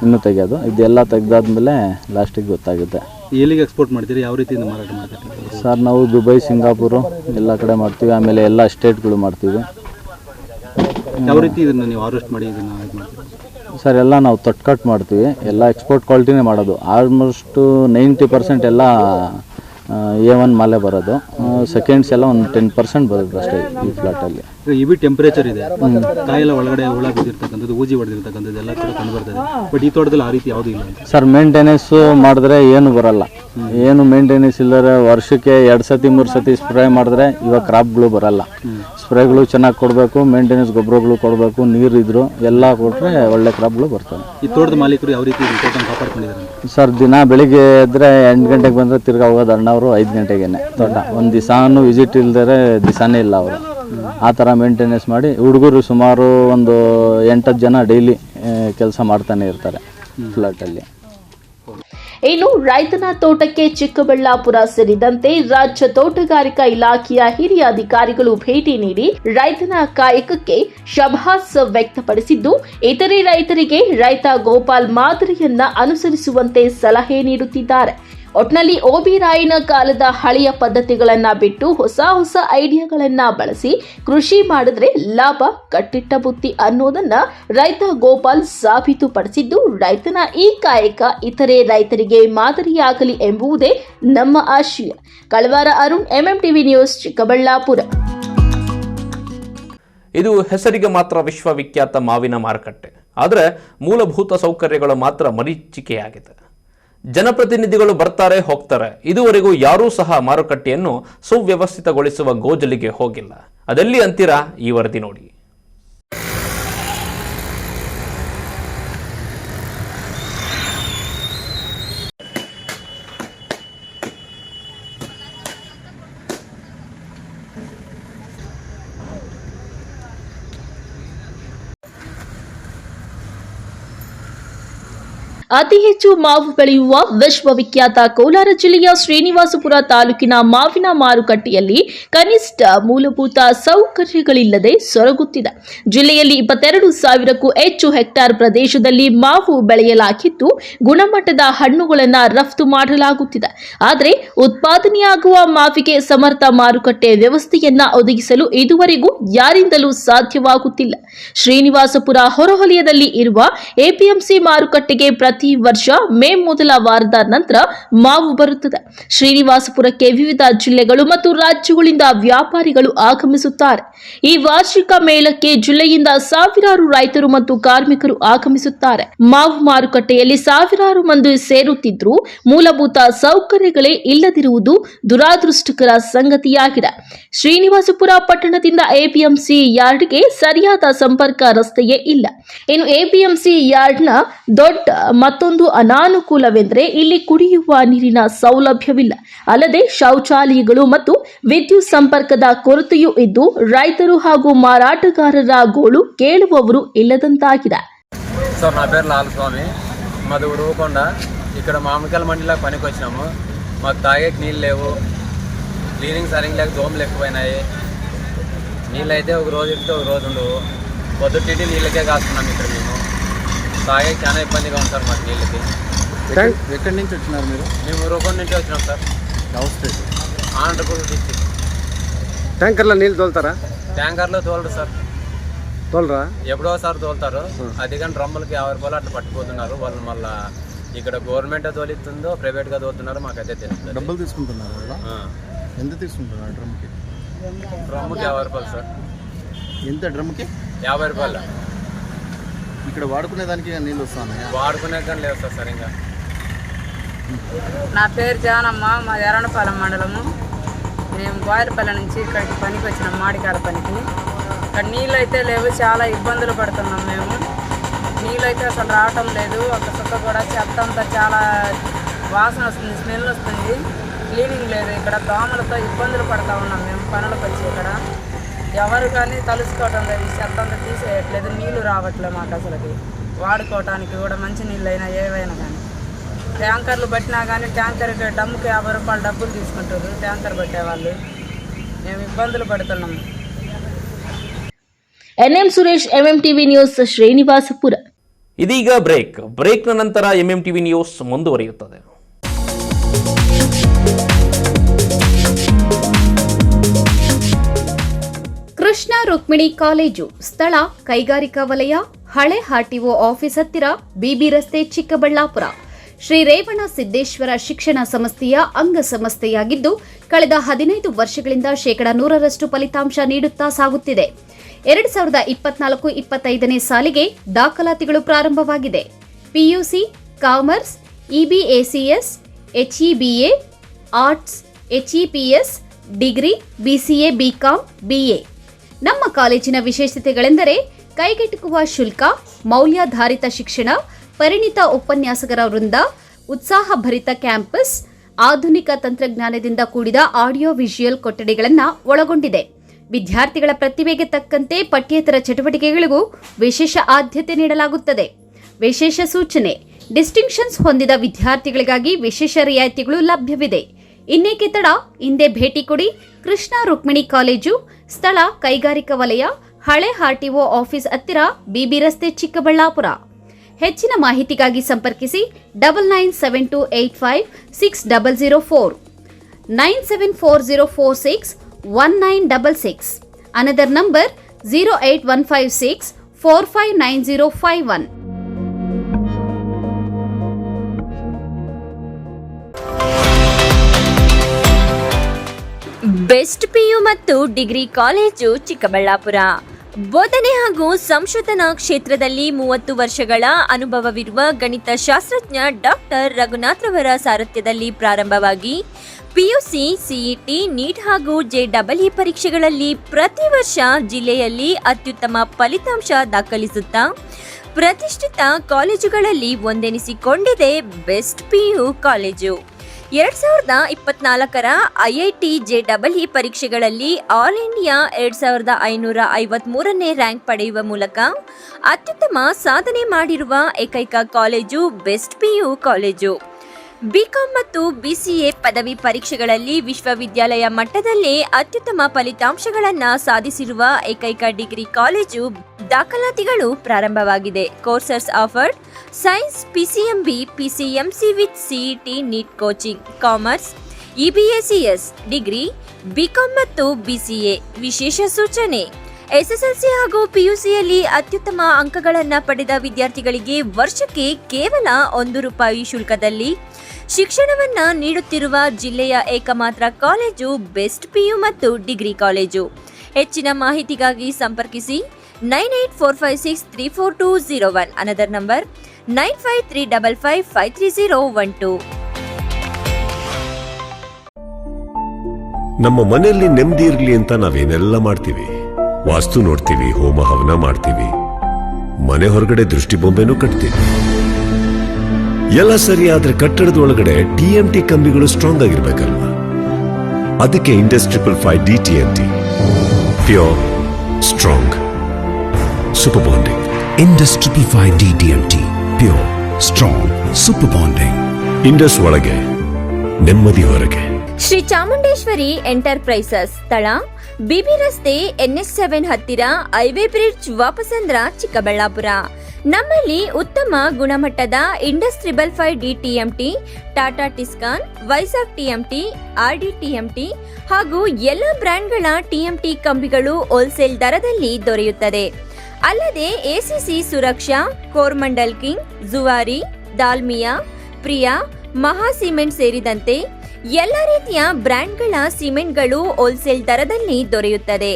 ಇನ್ನೂ ತೆಗೆಯೋದು. ಇದೆಲ್ಲ ತೆಗೆದಾದ್ಮೇಲೆ ಲಾಸ್ಟಿಗೆ ಗೊತ್ತಾಗುತ್ತೆ. ಎಲ್ಲಿಗೆ ಎಕ್ಸ್ಪೋರ್ಟ್ ಮಾಡ್ತೀರಿ, ಯಾವ ರೀತಿಯಿಂದ ಮಾರಾಟ ಮಾಡ್ತೀರಿ? ಸರ್ ನಾವು ದುಬೈ, ಸಿಂಗಾಪುರು ಎಲ್ಲ ಕಡೆ ಮಾಡ್ತೀವಿ, ಆಮೇಲೆ ಎಲ್ಲ ಸ್ಟೇಟ್ಗಳು ಮಾಡ್ತೀವಿ. ಯಾವ ರೀತಿ ಇದನ್ನು ನೀವು ಹಾರ್ವೆಸ್ಟ್ ಮಾಡಿ ಇದನ್ನು ಇದು ಮಾಡ್ತೀರಿ? ಸರ್ ಎಲ್ಲ ನಾವು ಕಟ್ ಮಾಡ್ತೀವಿ, ಎಲ್ಲ ಎಕ್ಸ್ಪೋರ್ಟ್ ಕ್ವಾಲಿಟಿನೇ ಮಾಡೋದು. ಆಲ್ಮೋಸ್ಟ್ 90% ಎಲ್ಲ A1 ಮಾಲೆ ಬರೋದು. ಸೆಕೆಂಡ್ಸ್ ಎಲ್ಲ ಒಂದು 10% ಬರೋದು ಅಷ್ಟೇ ಈ ಫ್ಲಾಟಲ್ಲಿ. ಇವಿ ಟೆಂಪರೇಚರ್ ಇದೆ, ಕಾಯೆಲ್ಲ ಒಳಗಡೆ ಹುಳ ಬಿದ್ದಿರ್ತಕ್ಕಂಥದ್ದು, ಊಜಿ ಹೊಡೆದಿರ್ತಕ್ಕಂಥದ್ದು ಎಲ್ಲ ಕೂಡ ಕಂಡು ಬರ್ತದೆ. ಬಟ್ ಈ ತೋಟದಲ್ಲಿ ಆ ರೀತಿ ಯಾವುದೂ ಇಲ್ಲ. ಸರ್ ಮೇಂಟೆನೆನ್ಸ್ ಮಾಡಿದ್ರೆ ಏನು ಬರಲ್ಲ, ಏನು ಮೇಂಟೆನೆನ್ಸ್ ಇಲ್ಲದ್ರೆ ವರ್ಷಕ್ಕೆ 2 ಸತಿ 3 ಸತಿ ಸ್ಪ್ರೇ ಮಾಡಿದ್ರೆ ಇವಾಗ ಕ್ರಾಪ್ಗಳು ಬರಲ್ಲ. ಸ್ಪ್ರೇಗಳು ಚೆನ್ನಾಗಿ ಕೊಡಬೇಕು, ಮೇಂಟೆನೆನ್ಸ್ ಗೊಬ್ಬರಗಳು ಕೊಡಬೇಕು, ನೀರಿದ್ರು ಎಲ್ಲ ಕೊಟ್ಟರೆ ಒಳ್ಳೆ ಕ್ರಾಪ್ಗಳು ಬರ್ತವೆ. ಈ ತೋಟದ ಮಾಲೀಕರು ಯಾವ ರೀತಿ ತೋಟ ಕಾಪಾಡ್ಕೊಂಡಿದ್ದಾರೆ? ಸರ್ ದಿನ ಬೆಳಿಗ್ಗೆ ಎದ್ದರೆ 8 ಗಂಟೆಗೆ ಬಂದರೆ ತಿರ್ಗಾ ಹೋಗೋದು ಅಣ್ಣವರು 5 ಗಂಟೆಗೇನೆ ತೋಟ. ಒಂದು ದಿವಸನೂ ವಿಸಿಟ್ ಇಲ್ದರೆ ದಿವಸನೇ ಇಲ್ಲ ಅವರು. ಆ ಥರ ಮೇಂಟೆನೆನ್ಸ್ ಮಾಡಿ ಹುಡುಗರು ಸುಮಾರು ಒಂದು 8-10 ಜನ ಡೈಲಿ ಕೆಲಸ ಮಾಡ್ತಾನೆ ಇರ್ತಾರೆ ಫ್ಲಾಟಲ್ಲಿ. ಇನ್ನು ರೈತನ ತೋಟಕ್ಕೆ ಚಿಕ್ಕಬಳ್ಳಾಪುರ ಸೇರಿದಂತೆ ರಾಜ್ಯ ತೋಟಗಾರಿಕಾ ಇಲಾಖೆಯ ಹಿರಿಯ ಅಧಿಕಾರಿಗಳು ಭೇಟಿ ನೀಡಿ ರೈತನ ಕಾಯಕಕ್ಕೆ ಶಭಾಸ್ ವ್ಯಕ್ತಪಡಿಸಿದ್ದು, ಇತರೆ ರೈತರಿಗೆ ರೈತ ಗೋಪಾಲ್ ಮಾದರಿಯನ್ನ ಅನುಸರಿಸುವಂತೆ ಸಲಹೆ ನೀಡುತ್ತಿದ್ದಾರೆ. ಒಟ್ನಲ್ಲಿ ಓಬಿ ರಾಯನ ಕಾಲದ ಹಳೆಯ ಪದ್ಧತಿಗಳನ್ನ ಬಿಟ್ಟು ಹೊಸ ಐಡಿಯಾಗಳನ್ನ ಬಳಸಿ ಕೃಷಿ ಮಾಡಿದ್ರೆ ಲಾಭ ಕಟ್ಟಿಟ್ಟ ಬುತ್ತಿ ಅನ್ನೋದನ್ನ ರೈತ ಗೋಪಾಲ್ ಸಾಬೀತುಪಡಿಸಿದ್ದು, ರೈತನ ಈ ಕಾಯಕ ಇತರೆ ರೈತರಿಗೆ ಮಾದರಿಯಾಗಲಿ ಎಂಬುದೇ ನಮ್ಮ ಆಶಯ. ಕಳವಾರ ಅರುಣ್, MMTV ನ್ಯೂಸ್, ಚಿಕ್ಕಬಳ್ಳಾಪುರ. ಇದು ಹೆಸರಿಗೆ ಮಾತ್ರ ವಿಶ್ವವಿಖ್ಯಾತ ಮಾವಿನ ಮಾರುಕಟ್ಟೆ, ಆದರೆ ಮೂಲಭೂತ ಸೌಕರ್ಯಗಳು ಮಾತ್ರ ಮರೀಚಿಕೆಯಾಗಿದೆ. ಜನಪ್ರತಿನಿಧಿಗಳು ಬರ್ತಾರೆ ಹೋಗ್ತಾರೆ, ಇದುವರೆಗೂ ಯಾರೂ ಸಹ ಮಾರುಕಟ್ಟೆಯನ್ನು ಸುವ್ಯವಸ್ಥಿತಗೊಳಿಸುವ ಗೋಜಲಿಗೆ ಹೋಗಿಲ್ಲ. ಅದೆಲ್ಲಿ ಅಂತೀರಾ? ಈ ವರದಿ ನೋಡಿ. ಅತಿ ಹೆಚ್ಚು ಮಾವು ಬೆಳೆಯುವ ವಿಶ್ವವಿಖ್ಯಾತ ಕೋಲಾರ ಜಿಲ್ಲೆಯ ಶ್ರೀನಿವಾಸಪುರ ತಾಲೂಕಿನ ಮಾವಿನ ಮಾರುಕಟ್ಟೆಯಲ್ಲಿ ಕನಿಷ್ಠ ಮೂಲಭೂತ ಸೌಕರ್ಯಗಳಿಲ್ಲದೆ ಸೊರಗುತ್ತಿದೆ. ಜಿಲ್ಲೆಯಲ್ಲಿ 22,000ಕ್ಕೂ ಹೆಚ್ಚು ಹೆಕ್ಟಾರ್ ಪ್ರದೇಶದಲ್ಲಿ ಮಾವು ಬೆಳೆಯಲಾಗಿದ್ದು, ಗುಣಮಟ್ಟದ ಹಣ್ಣುಗಳನ್ನು ರಫ್ತು ಮಾಡಲಾಗುತ್ತಿದೆ. ಆದರೆ ಉತ್ಪಾದನೆಯಾಗುವ ಮಾವಿಗೆ ಸಮರ್ಥ ಮಾರುಕಟ್ಟೆ ವ್ಯವಸ್ಥೆಯನ್ನ ಒದಗಿಸಲು ಇದುವರೆಗೂ ಯಾರಿಂದಲೂ ಸಾಧ್ಯವಾಗುತ್ತಿಲ್ಲ. ಶ್ರೀನಿವಾಸಪುರ ಹೊರವಲಯದಲ್ಲಿ ಇರುವ ಎಪಿಎಂಸಿ ಮಾರುಕಟ್ಟೆಗೆ ಪ್ರತಿ ವರ್ಷ ಮೇ ಮೊದಲ ವಾರದ ನಂತರ ಮಾವು ಬರುತ್ತದೆ. ಶ್ರೀನಿವಾಸಪುರಕ್ಕೆ ವಿವಿಧ ಜಿಲ್ಲೆಗಳು ಮತ್ತು ರಾಜ್ಯಗಳಿಂದ ವ್ಯಾಪಾರಿಗಳು ಆಗಮಿಸುತ್ತಾರೆ. ಈ ವಾರ್ಷಿಕ ಮೇಳಕ್ಕೆ ಜಿಲ್ಲೆಯಿಂದ ಸಾವಿರಾರು ರೈತರು ಮತ್ತು ಕಾರ್ಮಿಕರು ಆಗಮಿಸುತ್ತಾರೆ. ಮಾವು ಮಾರುಕಟ್ಟೆಯಲ್ಲಿ ಸಾವಿರಾರು ಮಂದಿ ಸೇರುತ್ತಿದ್ದರೂ ಮೂಲಭೂತ ಸೌಕರ್ಯಗಳೇ ಇಲ್ಲದಿರುವುದು ದುರಾದೃಷ್ಟಕರ ಸಂಗತಿಯಾಗಿದೆ. ಶ್ರೀನಿವಾಸಪುರ ಪಟ್ಟಣದಿಂದ ಎಪಿಎಂಸಿ ಯಾರ್ಡ್ಗೆ ಸರಿಯಾದ ಸಂಪರ್ಕ ರಸ್ತೆಯೇ ಇಲ್ಲ. ಇನ್ನು ಎಪಿಎಂಸಿ ಯಾರ್ಡ್ನ ದೊಡ್ಡ ಮತ್ತೊಂದು ಅನಾನುಕೂಲವೆಂದರೆ ಇಲ್ಲಿ ಕುಡಿಯುವ ನೀರಿನ ಸೌಲಭ್ಯವಿಲ್ಲ. ಅಲ್ಲದೆ ಶೌಚಾಲಯಗಳು ಮತ್ತು ವಿದ್ಯುತ್ ಸಂಪರ್ಕದ ಕೊರತೆಯೂ ಇದ್ದು, రైతరు ಹಾಗೂ మారాటగారర గోಳು కేಳುವವರು ఇల్లదంతాಗಿದೆ. సార్ నా పేరు లాలస్వామి, మాది ఉరువకొండ. ఇక్కడ మామిడికాయల మండిలో పనికి వచ్చినాము. మాకు తాగేకి నీళ్ళు లేవు, క్లీనింగ్ సరిగ్గా లేక దోమలు ఎక్కువైనాయి. నీళ్ళు అయితే ఒక రోజు ఇస్తే ఒక రోజు ఉండవు. పొద్దుటి నీళ్ళకే కాస్తున్నాం ఇక్కడ మేము. తాగే చాలా ఇబ్బందిగా ఉంది సార్ మాకు నీళ్ళకి. ఎక్కడి నుంచి వచ్చినారు మీరు? మేము రూపం నుంచి వచ్చినాం సార్. ఆంధ్రప్రదేశ్ డిస్టిక్. ట్యాంకర్లో నీళ్ళు తోలుతారా? ట్యాంకర్లో తోలరు సార్. తోలరా? ఎప్పుడో సార్ తోలుతారు. అది కానీ డ్రమ్ములకి 50 రూపాయలు అట్లా పట్టుకుపోతున్నారు వాళ్ళు. మళ్ళీ ఇక్కడ గవర్నమెంట్ తోలిస్తుందో ప్రైవేట్గా తోలుతున్నారో మాకైతే తెలుస్తుంది. డబ్బులు తీసుకుంటున్నారు వాళ్ళు? ఎంత తీసుకుంటున్నారు డ్రమ్కి? డ్రమ్ముకి 50 రూపాయలు సార్. ఎంత డ్రమ్కి? 50 రూపాయలు. ఇక్కడ వాడుకునేదానికి నీళ్ళు వస్తున్నాయా? వాడుకునే కానీ లేవు సార్ సరిగ్గా. నా పేరు జానమ్మ, మా ఎర్రనపాలెం మండలము. మేము బోయలపల్లి నుంచి ఇక్కడికి పనికి వచ్చినాం, మాడికాడ పనికి. ఇక్కడ నీళ్ళు అయితే లేవు, చాలా ఇబ్బందులు పడుతున్నాం మేము. నీళ్ళు అయితే అసలు రావటం లేదు. ఒక చుక్క కూడా చెత్త అంతా చాలా వాసన వస్తుంది, స్మెల్ వస్తుంది. క్లీనింగ్ లేదు. ఇక్కడ దోమలతో ఇబ్బందులు పడుతూ ఉన్నాం మేము పనులకు వచ్చి. ఇక్కడ ఎవరు కానీ తలుసుకోవటం లేదు, చెత్త అంతా తీసేయట్లేదు. నీళ్ళు రావట్లేదు మాకు అసలుకి. వాడుకోవటానికి కూడా మంచి నీళ్ళు అయినా ఏవైనా కానీ. ట్యాంకర్లు పట్టినా కానీ ట్యాంకర్కి డమ్ముకి 50 రూపాయలు డబ్బులు తీసుకుంటారు ట్యాంకర్ పట్టేవాళ్ళు. మేము ఇబ్బందులు పడుతున్నాము. NM Suresh MMTV news Srinivaspur. ಇದೀಗ ಬ್ರೇಕ್ನ ನಂತರ MMTV ನ್ಯೂಸ್ ಮುಂದುವರಿಯುತ್ತದೆ. ಕೃಷ್ಣ ರುಕ್ಮಿಣಿ ಕಾಲೇಜು, ಸ್ಥಳ ಕೈಗಾರಿಕಾ ವಲಯ, ಹಳೆ ಆರ್ಟಿಒ ಆಫೀಸ್ ಹತ್ತಿರ, ಬಿಬಿ ರಸ್ತೆ, ಚಿಕ್ಕಬಳ್ಳಾಪುರ. ಶ್ರೀ ರೇವಣ ಸಿದ್ದೇಶ್ವರ ಶಿಕ್ಷಣ ಸಂಸ್ಥೆಯ ಅಂಗಸಂಸ್ಥೆಯಾಗಿದ್ದು ಕಳೆದ 15 ವರ್ಷಗಳಿಂದ 100% ಫಲಿತಾಂಶ ನೀಡುತ್ತಾ ಸಾಗುತ್ತಿದೆ. 2024-25ನೇ ಸಾಲಿಗೆ ದಾಖಲಾತಿಗಳು ಪ್ರಾರಂಭವಾಗಿದೆ. PUC, commerce, EBACS, HEBA, arts, HEPS, degree, BCA, BCom, BA. ನಮ್ಮ ಕಾಲೇಜಿನ ವಿಶೇಷತೆಗಳೆಂದರೆ ಕೈಗೆಟುಕುವ ಶುಲ್ಕ, ಮೌಲ್ಯಾಧಾರಿತ ಶಿಕ್ಷಣ, ಪರಿಣಿತ ಉಪನ್ಯಾಸಕರ ವೃಂದ, ಉತ್ಸಾಹಭರಿತ ಕ್ಯಾಂಪಸ್, ಆಧುನಿಕ ತಂತ್ರಜ್ಞಾನದಿಂದ ಕೂಡಿದ ಆಡಿಯೋ ವಿಜುವಲ್ ಕೊಠಡಿಗಳನ್ನು ಒಳಗೊಂಡಿದೆ. ವಿದ್ಯಾರ್ಥಿಗಳ ಪ್ರತಿಭೆಗೆ ತಕ್ಕಂತೆ ಪಠ್ಯೇತರ ಚಟುವಟಿಕೆಗಳಿಗೂ ವಿಶೇಷ ಆದ್ಯತೆ ನೀಡಲಾಗುತ್ತದೆ. ವಿಶೇಷ ಸೂಚನೆ: ಡಿಸ್ಟಿಂಕ್ಷನ್ಸ್ ಹೊಂದಿದ ವಿದ್ಯಾರ್ಥಿಗಳಿಗಾಗಿ ವಿಶೇಷ ರಿಯಾಯಿತಿಗಳು ಲಭ್ಯವಿದೆ. ಇನ್ನೇಕೆ ತಡ, ಹಿಂದೆ ಭೇಟಿ ಕೊಡಿ. ಕೃಷ್ಣ ರುಕ್ಮಿಣಿ ಕಾಲೇಜು, ಸ್ಥಳ ಕೈಗಾರಿಕಾ ವಲಯ, ಹಳೆ ಆರ್ಟಿಒ ಆಫೀಸ್ ಹತ್ತಿರ, ಬಿಬಿ ರಸ್ತೆ, ಚಿಕ್ಕಬಳ್ಳಾಪುರ. ಹೆಚ್ಚಿನ ಮಾಹಿತಿಗಾಗಿ ಸಂಪರ್ಕಿಸಿ 9972856004, 9740461966. Another number 08156459051. ಬೆಸ್ಟ್ PU ಮತ್ತು ಡಿಗ್ರಿ ಕಾಲೇಜು, ಚಿಕ್ಕಬಳ್ಳಾಪುರ. ಬೋಧನೆ ಹಾಗೂ ಸಂಶೋಧನಾ ಕ್ಷೇತ್ರದಲ್ಲಿ 30 ವರ್ಷಗಳ ಅನುಭವವಿರುವ ಗಣಿತಶಾಸ್ತ್ರಜ್ಞ ಡಾಕ್ಟರ್ ರಘುನಾಥ್ ರವರ ಸಾರಥ್ಯದಲ್ಲಿ ಪ್ರಾರಂಭವಾಗಿ PUC, CET, ನೀಟ್ ಹಾಗೂ JEE ಪರೀಕ್ಷೆಗಳಲ್ಲಿ ಪ್ರತಿ ವರ್ಷ ಜಿಲ್ಲೆಯಲ್ಲಿ ಅತ್ಯುತ್ತಮ ಫಲಿತಾಂಶ ದಾಖಲಿಸುತ್ತಾ ಪ್ರತಿಷ್ಠಿತ ಕಾಲೇಜುಗಳಲ್ಲಿ ಒಂದೆನಿಸಿಕೊಂಡಿದೆ ಬೆಸ್ಟ್ PU ಕಾಲೇಜು. 2024ರ IIT JEE ಪರೀಕ್ಷೆಗಳಲ್ಲಿ ಆಲ್ ಇಂಡಿಯಾ 2553ನೇ ರ್ಯಾಂಕ್ ಪಡೆಯುವ ಮೂಲಕ ಅತ್ಯುತ್ತಮ ಸಾಧನೆ ಮಾಡಿರುವ ಏಕೈಕ college best PU college. BCom ಮತ್ತು BCA ಪದವಿ ಪರೀಕ್ಷೆಗಳಲ್ಲಿ ವಿಶ್ವವಿದ್ಯಾಲಯ ಮಟ್ಟದಲ್ಲೇ ಅತ್ಯುತ್ತಮ ಫಲಿತಾಂಶಗಳನ್ನು ಸಾಧಿಸಿರುವ ಏಕೈಕ ಡಿಗ್ರಿ ಕಾಲೇಜು. ದಾಖಲಾತಿಗಳು ಪ್ರಾರಂಭವಾಗಿದೆ. Courses offered: science, PCMB, PCMC with CET, NEET coaching. Commerce, EBACS, degree, BCom ಮತ್ತು BCA. ವಿಶೇಷ ಸೂಚನೆ: SSLC ಹಾಗೂ PUCಯಲ್ಲಿ ಅತ್ಯುತ್ತಮ ಅಂಕಗಳನ್ನು ಪಡೆದ ವಿದ್ಯಾರ್ಥಿಗಳಿಗೆ ವರ್ಷಕ್ಕೆ ಕೇವಲ ₹1 ಶುಲ್ಕದಲ್ಲಿ ಶಿಕ್ಷಣವನ್ನ ನೀಡುತ್ತಿರುವ ಜಿಲ್ಲೆಯ ಏಕಮಾತ್ರ ಕಾಲೇಜು ಬೆಸ್ಟ್ PU ಮತ್ತು ಡಿಗ್ರಿ ಕಾಲೇಜು. ಹೆಚ್ಚಿನ ಮಾಹಿತಿಗಾಗಿ ಸಂಪರ್ಕಿಸಿ 9845634201. Another number 9535553012. ನಮ್ಮ ಮನೆಯಲ್ಲಿ ನೆಮ್ಮದಿ ಇರಲಿ ಅಂತ ನಾವೇನೆಲ್ಲ ಮಾಡ್ತೀವಿ. ವಾಸ್ತು ನೋಡ್ತೀವಿ, ಹೋಮ ಹವನ ಮಾಡ್ತೀವಿ, ಮನೆ ಹೊರಗಡೆ ದೃಷ್ಟಿ ಬೊಂಬೆನೂ ಕಟ್ತೀವಿ. ಎಲ್ಲ ಸರಿ, ಆದ್ರೆ ಕಟ್ಟಡದ ಒಳಗಡೆ TMT ಕಂಬಿಗಳು ಸ್ಟ್ರಾಂಗ್ ಆಗಿರ್ಬೇಕಲ್ವಾ? ಅದಕ್ಕೆ Indus 555 DTMT, pure, strong, super bonding. Indus 555 DTMT, pure, strong, super bonding. Indus ಒಳಗೆ ನೆಮ್ಮದಿ ಹೊರಗೆ. ಶ್ರೀ ಚಾಮುಂಡೇಶ್ವರಿ ಎಂಟರ್ಪ್ರೈಸಸ್, ಸ್ಥಳ BB ರಸ್ತೆ, NH7 ಹತ್ತಿರ, ಹೈವೇ ಬ್ರಿಡ್ಜ್, ವಾಪಸಂದ್ರ, ಚಿಕ್ಕಬಳ್ಳಾಪುರ. ನಮ್ಮಲ್ಲಿ ಉತ್ತಮ ಗುಣಮಟ್ಟದ ಇಂಡಸ್ಟ್ರಿಬಲ್ 5D TMT, Tata Tiscon, Vizag TMT, RD TMT ಹಾಗೂ ಎಲ್ಲ ಬ್ರ್ಯಾಂಡ್ಗಳ TMT ಕಂಬಿಗಳು ಹೋಲ್ಸೇಲ್ ದರದಲ್ಲಿ ದೊರೆಯುತ್ತದೆ. ಅಲ್ಲದೆ ACC ಸುರಕ್ಷಾ, ಕೋರ್ಮಂಡಲ್ ಕಿಂಗ್, ಜುವಾರಿ, ದಾಲ್ಮಿಯಾ, ಪ್ರಿಯಾ, ಮಹಾ ಸಿಮೆಂಟ್ ಸೇರಿದಂತೆ ಎಲ್ಲ ರೀತಿಯ ಬ್ರ್ಯಾಂಡ್ಗಳ ಸಿಮೆಂಟ್ಗಳು ಹೋಲ್ಸೇಲ್ ದರದಲ್ಲಿ ದೊರೆಯುತ್ತದೆ.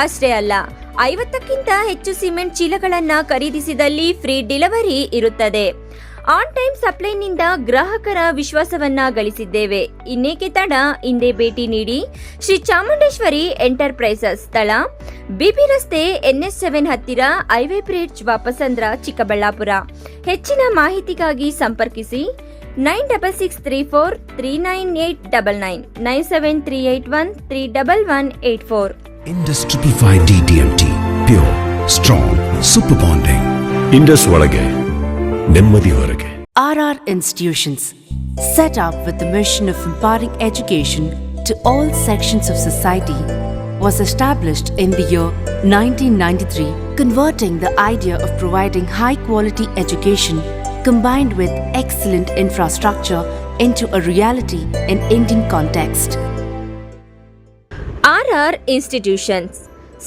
ಅಷ್ಟೇ ಅಲ್ಲ, 50ಕ್ಕಿಂತ ಹೆಚ್ಚು ಸಿಮೆಂಟ್ ಚೀಲಗಳನ್ನ ಖರೀದಿಸಿದಲ್ಲಿ ಫ್ರೀ ಡೆಲಿವರಿ ಇರುತ್ತದೆ. ಆನ್ ಟೈಮ್ ಸಪ್ಲೈನಿಂದ ಗ್ರಾಹಕರ ವಿಶ್ವಾಸವನ್ನ ಗಳಿಸಿದ್ದೇವೆ. ಇನ್ನೇಕೆ ತಡ, ಹಿಂದೆ ಭೇಟಿ ನೀಡಿ. ಶ್ರೀ ಚಾಮುಂಡೇಶ್ವರಿ ಎಂಟರ್ಪ್ರೈಸಸ್, ಸ್ಥಳ ಬಿಬಿ ರಸ್ತೆ, NS7 ಹತ್ತಿರ, ಹೈವೇ ಬ್ರಿಡ್ಜ್, ವಾಪಸಂದ್ರ, ಚಿಕ್ಕಬಳ್ಳಾಪುರ. ಹೆಚ್ಚಿನ ಮಾಹಿತಿಗಾಗಿ ಸಂಪರ್ಕಿಸಿ 9663439899 9738131184. Industry 5D TMT, pure, strong, super bonding. Indus ಒಳಗೆ ನೆಮ್ಮದಿ ಹೊರಗೆ. RR Institutions, set up with the mission of imparting education to all sections of society, was established in the year 1993, converting the idea of providing high-quality education combined with excellent infrastructure into a reality in Indian context. RR Institutions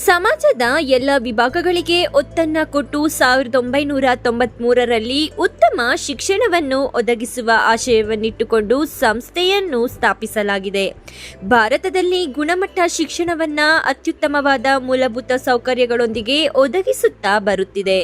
ಸಮಾಜದ ಎಲ್ಲ ವಿಭಾಗಗಳಿಗೆ ಒತ್ತನ್ನ ಕೊಟ್ಟು 1993ರಲ್ಲಿ ಉತ್ತಮ ಶಿಕ್ಷಣವನ್ನು ಒದಗಿಸುವ ಆಶಯವನ್ನಿಟ್ಟುಕೊಂಡು ಸಂಸ್ಥೆಯನ್ನು ಸ್ಥಾಪಿಸಲಾಗಿದೆ. ಭಾರತದಲ್ಲಿ ಗುಣಮಟ್ಟ ಶಿಕ್ಷಣವನ್ನ ಅತ್ಯುತ್ತಮವಾದ ಮೂಲಭೂತ ಸೌಕರ್ಯಗಳೊಂದಿಗೆ ಒದಗಿಸುತ್ತಾ ಬರುತ್ತಿದೆ.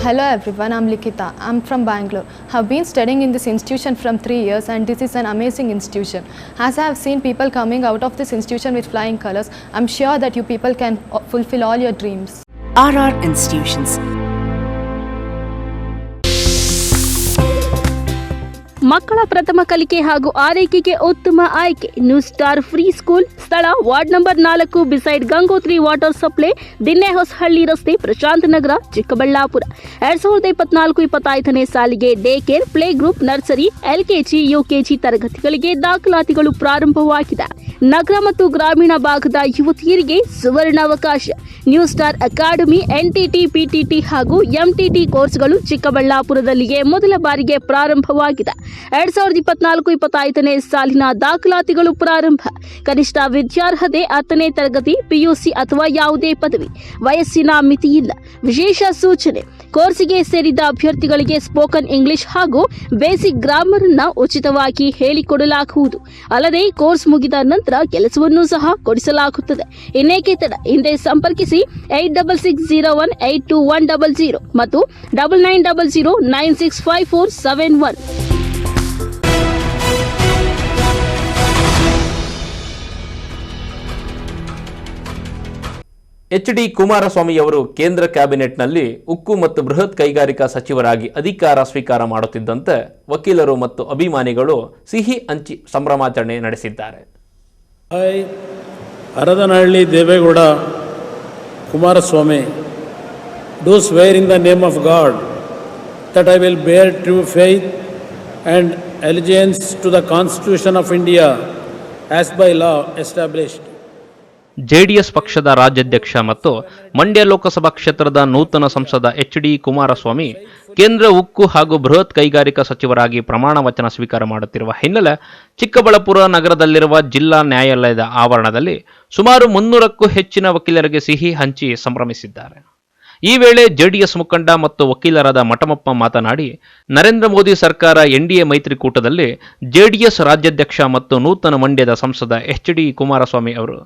Hello everyone, I'm Likita. I'm from Bangalore. Have been studying in this institution from 3 years and this is an amazing institution. As I have seen people coming out of this institution with flying colors, I'm sure that you people can fulfill all your dreams. RR Institutions. ಮಕ್ಕಳ ಪ್ರಥಮ ಕಲಿಕೆ ಹಾಗೂ ಆರೈಕೆಗೆ ಉತ್ತಮ ಆಯ್ಕೆ new star free school, ಸ್ಥಳ ward number 4 beside Gangotri water supply, Dinnehosahalli ರಸ್ತೆ, ಪ್ರಶಾಂತ್ ನಗರ, ಚಿಕ್ಕಬಳ್ಳಾಪುರ. 2024-25ನೇ ಸಾಲಿಗೆ day care, play group, nursery, LKG, UKG ತರಗತಿಗಳಿಗೆ ದಾಖಲಾತಿಗಳು ಪ್ರಾರಂಭವಾಗಿದೆ. ನಗರ ಮತ್ತು ಗ್ರಾಮೀಣ ಭಾಗದ ಯುವತಿಯರಿಗೆ ಸುವರ್ಣಾವಕಾಶ. New star academy NTT, PTT ಹಾಗೂ MTT ಕೋರ್ಸ್ಗಳು ಚಿಕ್ಕಬಳ್ಳಾಪುರದಲ್ಲಿಗೆ ಮೊದಲ ಬಾರಿಗೆ ಪ್ರಾರಂಭವಾಗಿದೆ. 2024-25ನೇ ಸಾಲಿನ ದಾಖಲಾತಿಗಳು ಪ್ರಾರಂಭ. ಕನಿಷ್ಠ ವಿದ್ಯಾರ್ಹತೆ 10ನೇ ತರಗತಿ, PUC ಅಥವಾ ಯಾವುದೇ ಪದವಿ. ವಯಸ್ಸಿನ ಮಿತಿಯಿಲ್ಲ. ವಿಶೇಷ ಸೂಚನೆ: ಕೋರ್ಸಿಗೆ ಸೇರಿದ ಅಭ್ಯರ್ಥಿಗಳಿಗೆ ಸ್ಪೋಕನ್ ಇಂಗ್ಲಿಷ್ ಹಾಗೂ ಬೇಸಿಕ್ ಗ್ರಾಮರ್ ಅನ್ನು ಉಚಿತವಾಗಿ ಹೇಳಿಕೊಡಲಾಗುವುದು. ಅಲ್ಲದೆ ಕೋರ್ಸ್ ಮುಗಿದ ನಂತರ ಕೆಲಸವನ್ನು ಸಹ ಕೊಡಿಸಲಾಗುತ್ತದೆ. ಇನ್ನೇಕೆ ತಡ, ಹಿಂದೆ ಸಂಪರ್ಕಿಸಿ 8660182100 ಮತ್ತು 9900965471. HD ಕುಮಾರಸ್ವಾಮಿಯವರು ಕೇಂದ್ರ ಕ್ಯಾಬಿನೆಟ್ನಲ್ಲಿ ಉಕ್ಕು ಮತ್ತು ಬೃಹತ್ ಕೈಗಾರಿಕಾ ಸಚಿವರಾಗಿ ಅಧಿಕಾರ ಸ್ವೀಕಾರ ಮಾಡುತ್ತಿದ್ದಂತೆ ವಕೀಲರು ಮತ್ತು ಅಭಿಮಾನಿಗಳು ಸಿಹಿ ಹಂಚಿ ಸಂಭ್ರಮಾಚರಣೆ ನಡೆಸಿದ್ದಾರೆ. Haradanahalli Deve Gowda Kumaraswamy do swear in the name of God that I will bear true faith and allegiance to the Constitution of India as by law established. JDS ಪಕ್ಷದ ರಾಜ್ಯಾಧ್ಯಕ್ಷ ಮತ್ತು ಮಂಡ್ಯ ಲೋಕಸಭಾ ಕ್ಷೇತ್ರದ ನೂತನ ಸಂಸದ HD ಕುಮಾರಸ್ವಾಮಿ ಕೇಂದ್ರ ಉಕ್ಕು ಹಾಗೂ ಬೃಹತ್ ಕೈಗಾರಿಕಾ ಸಚಿವರಾಗಿ ಪ್ರಮಾಣ ವಚನ ಸ್ವೀಕಾರ ಮಾಡುತ್ತಿರುವ ಹಿನ್ನೆಲೆ ಚಿಕ್ಕಬಳ್ಳಾಪುರ ನಗರದಲ್ಲಿರುವ ಜಿಲ್ಲಾ ನ್ಯಾಯಾಲಯದ ಆವರಣದಲ್ಲಿ ಸುಮಾರು 300ಕ್ಕೂ ಹೆಚ್ಚಿನ ವಕೀಲರಿಗೆ ಸಿಹಿ ಹಂಚಿ ಸಂಭ್ರಮಿಸಿದ್ದಾರೆ. ಈ ವೇಳೆ JDS ಮುಖಂಡ ಮತ್ತು ವಕೀಲರಾದ ಮಠಮಪ್ಪ ಮಾತನಾಡಿ, ನರೇಂದ್ರ ಮೋದಿ ಸರ್ಕಾರ NDA ಮೈತ್ರಿಕೂಟದಲ್ಲಿ JDS ರಾಜ್ಯಾಧ್ಯಕ್ಷ ಮತ್ತು ನೂತನ ಮಂಡ್ಯದ ಸಂಸದ HD ಕುಮಾರಸ್ವಾಮಿ ಅವರು